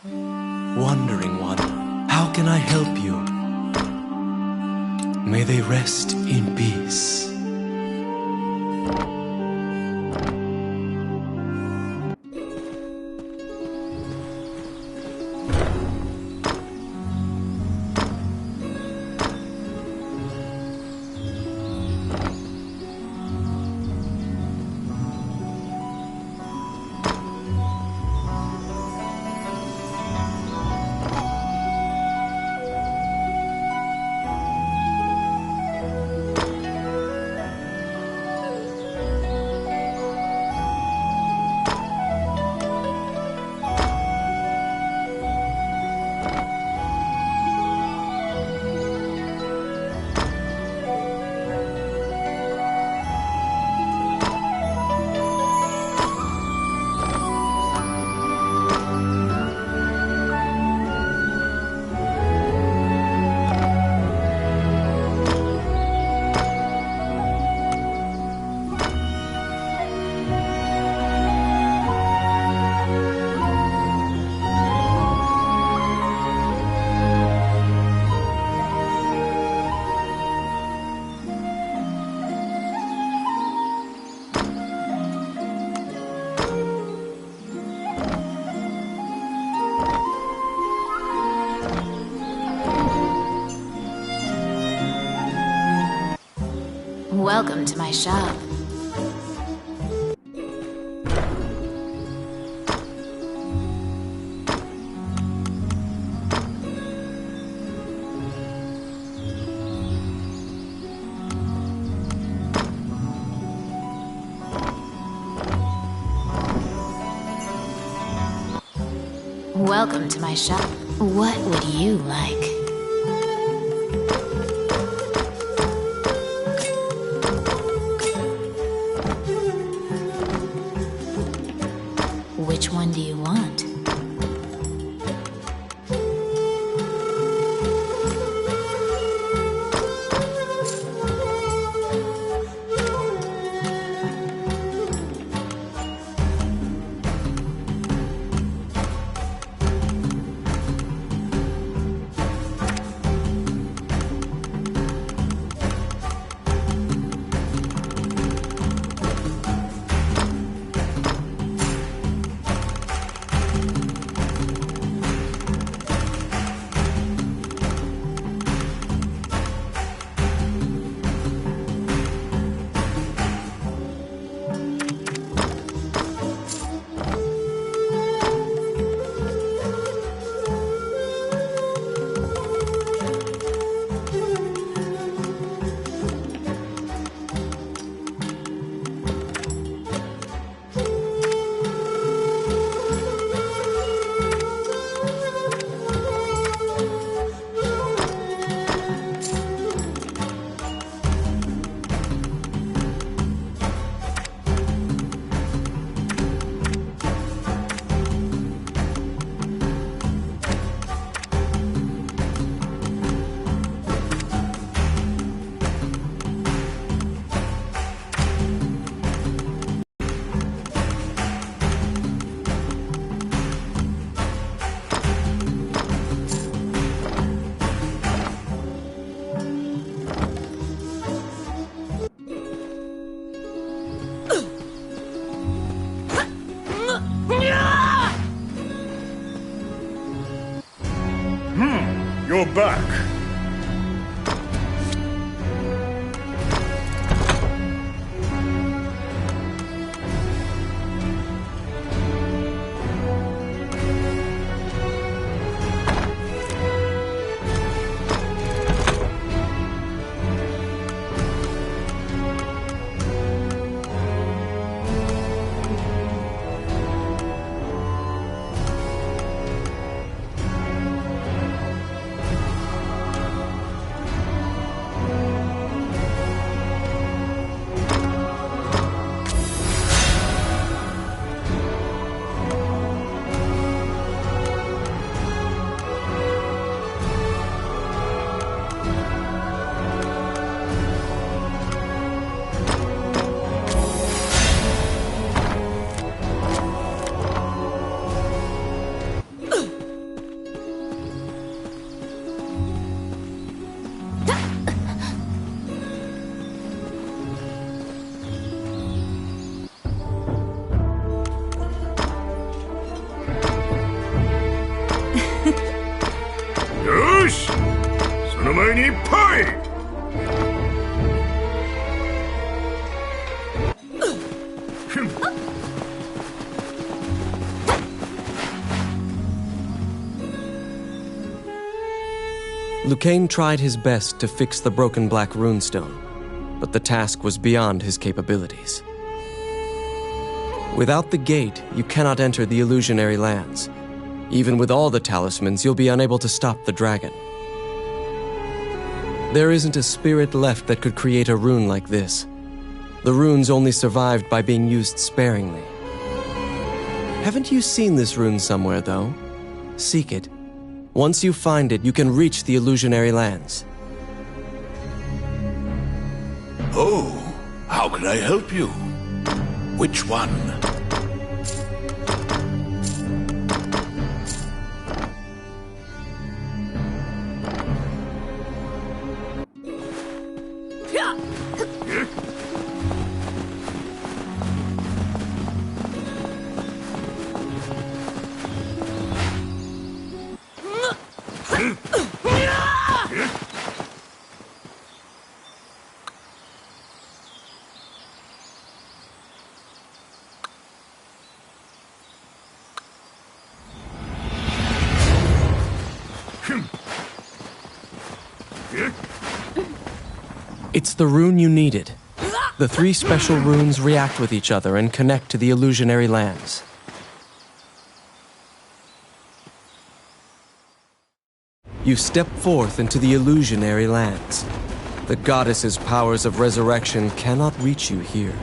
Wandering one, how can I help you? May they rest in peace. Welcome to my shop. Welcome to my shop. What would you like? Which one do you want? You're back. Hippity pooey! Lucane tried his best to fix the broken black runestone, but the task was beyond his capabilities. Without the gate, you cannot enter the illusionary lands. Even with all the talismans, you'll be unable to stop the dragon. There isn't a spirit left that could create a rune like this. The runes only survived by being used sparingly. Haven't you seen this rune somewhere, though? Seek it. Once you find it, you can reach the illusionary lands. Oh, how can I help you? Which one? It's the rune you needed. The 3 special runes react with each other and connect to the illusionary lands. You step forth into the illusionary lands. The goddess's powers of resurrection cannot reach you here.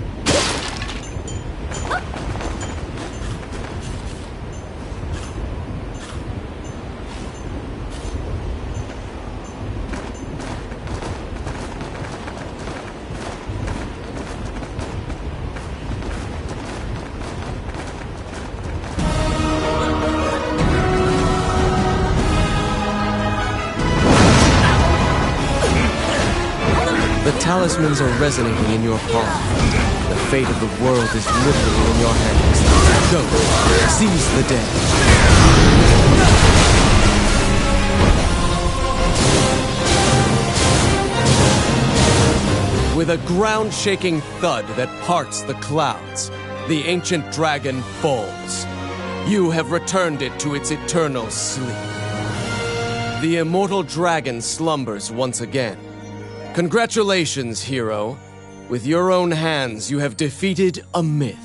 The talismans are resonating in your palm. The fate of the world is literally in your hands. Go, seize the day. With a ground-shaking thud that parts the clouds, the ancient dragon falls. You have returned it to its eternal sleep. The immortal dragon slumbers once again. Congratulations, hero. With your own hands, you have defeated a myth.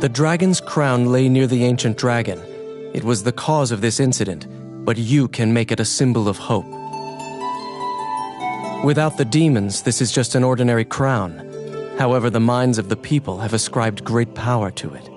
The dragon's crown lay near the ancient dragon. It was the cause of this incident, but you can make it a symbol of hope. Without the demons, this is just an ordinary crown. However, the minds of the people have ascribed great power to it.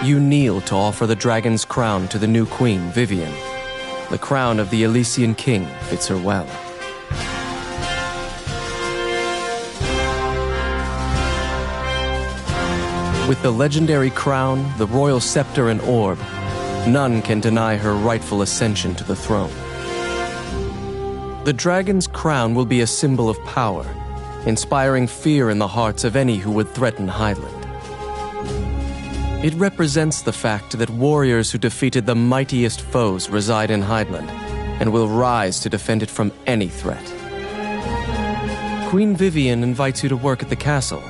You kneel to offer the dragon's crown to the new queen, Vivian. The crown of the Elysian king fits her well. With the legendary crown, the royal scepter and orb, none can deny her rightful ascension to the throne. The dragon's crown will be a symbol of power, inspiring fear in the hearts of any who would threaten Highland. It represents the fact that warriors who defeated the mightiest foes reside in Hydeland and will rise to defend it from any threat. Queen Vivian invites you to work at the castle.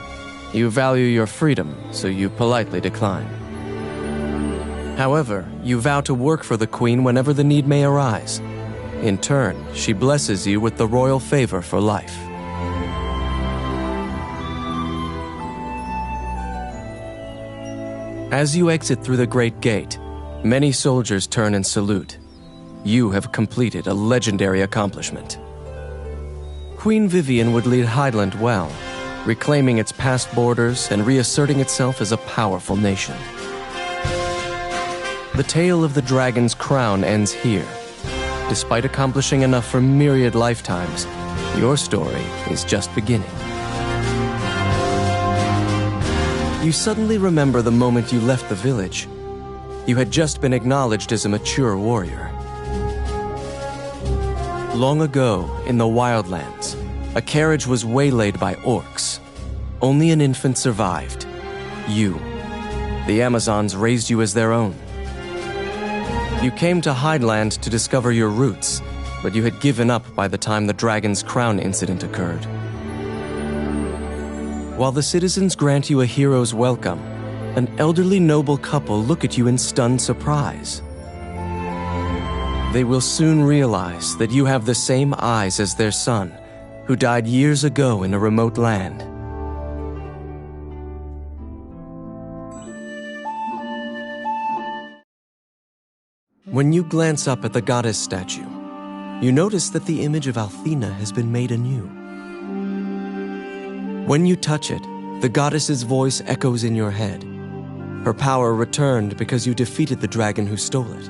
You value your freedom, so you politely decline. However, you vow to work for the Queen whenever the need may arise. In turn, she blesses you with the royal favor for life. As you exit through the Great Gate, many soldiers turn and salute. You have completed a legendary accomplishment. Queen Vivian would lead Hydeland well, reclaiming its past borders and reasserting itself as a powerful nation. The tale of the dragon's crown ends here. Despite accomplishing enough for myriad lifetimes, your story is just beginning. You suddenly remember the moment you left the village. You had just been acknowledged as a mature warrior. Long ago, in the Wildlands, a carriage was waylaid by orcs. Only an infant survived. You. The Amazons raised you as their own. You came to Hydeland to discover your roots, but you had given up by the time the Dragon's Crown incident occurred. While the citizens grant you a hero's welcome, an elderly noble couple look at you in stunned surprise. They will soon realize that you have the same eyes as their son, who died years ago in a remote land. When you glance up at the goddess statue, you notice that the image of Althena has been made anew. When you touch it, the goddess's voice echoes in your head. Her power returned because you defeated the dragon who stole it.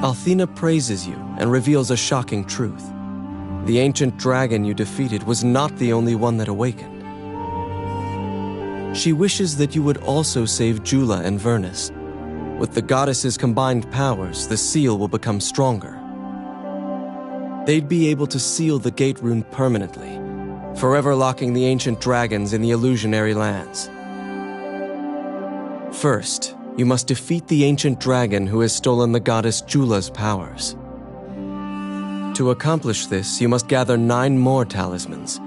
Althena praises you and reveals a shocking truth. The ancient dragon you defeated was not the only one that awakened. She wishes that you would also save Jula and Vernus. With the goddess's combined powers, the seal will become stronger. They'd be able to seal the gate rune permanently, forever locking the ancient dragons in the illusionary lands. First, you must defeat the ancient dragon who has stolen the goddess Jula's powers. To accomplish this, you must gather 9 more talismans.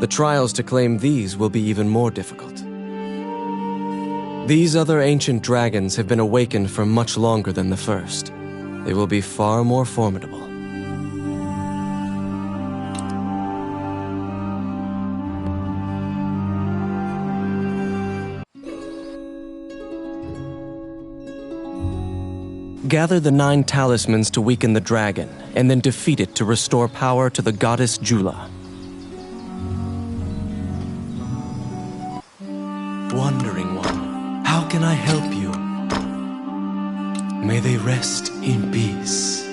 The trials to claim these will be even more difficult. These other ancient dragons have been awakened for much longer than the first. They will be far more formidable. Gather the 9 talismans to weaken the dragon, and then defeat it to restore power to the goddess Jula. Wandering one, how can I help you? May they rest in peace.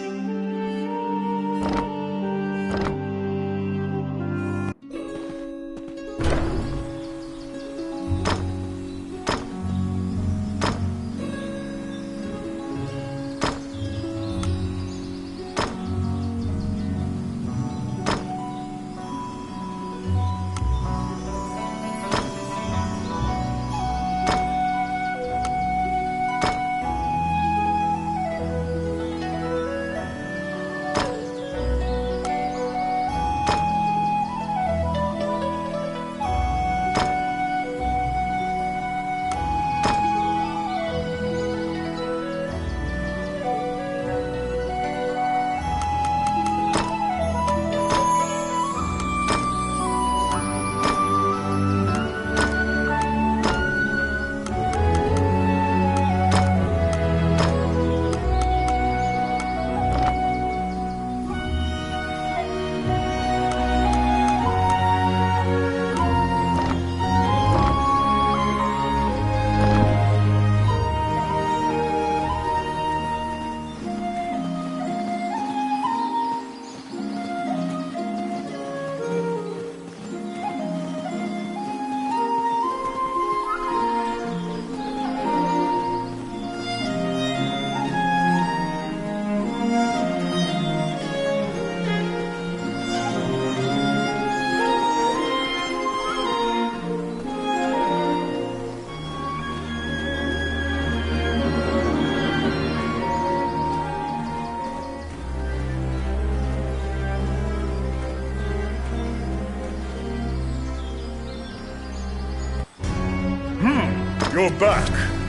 your back.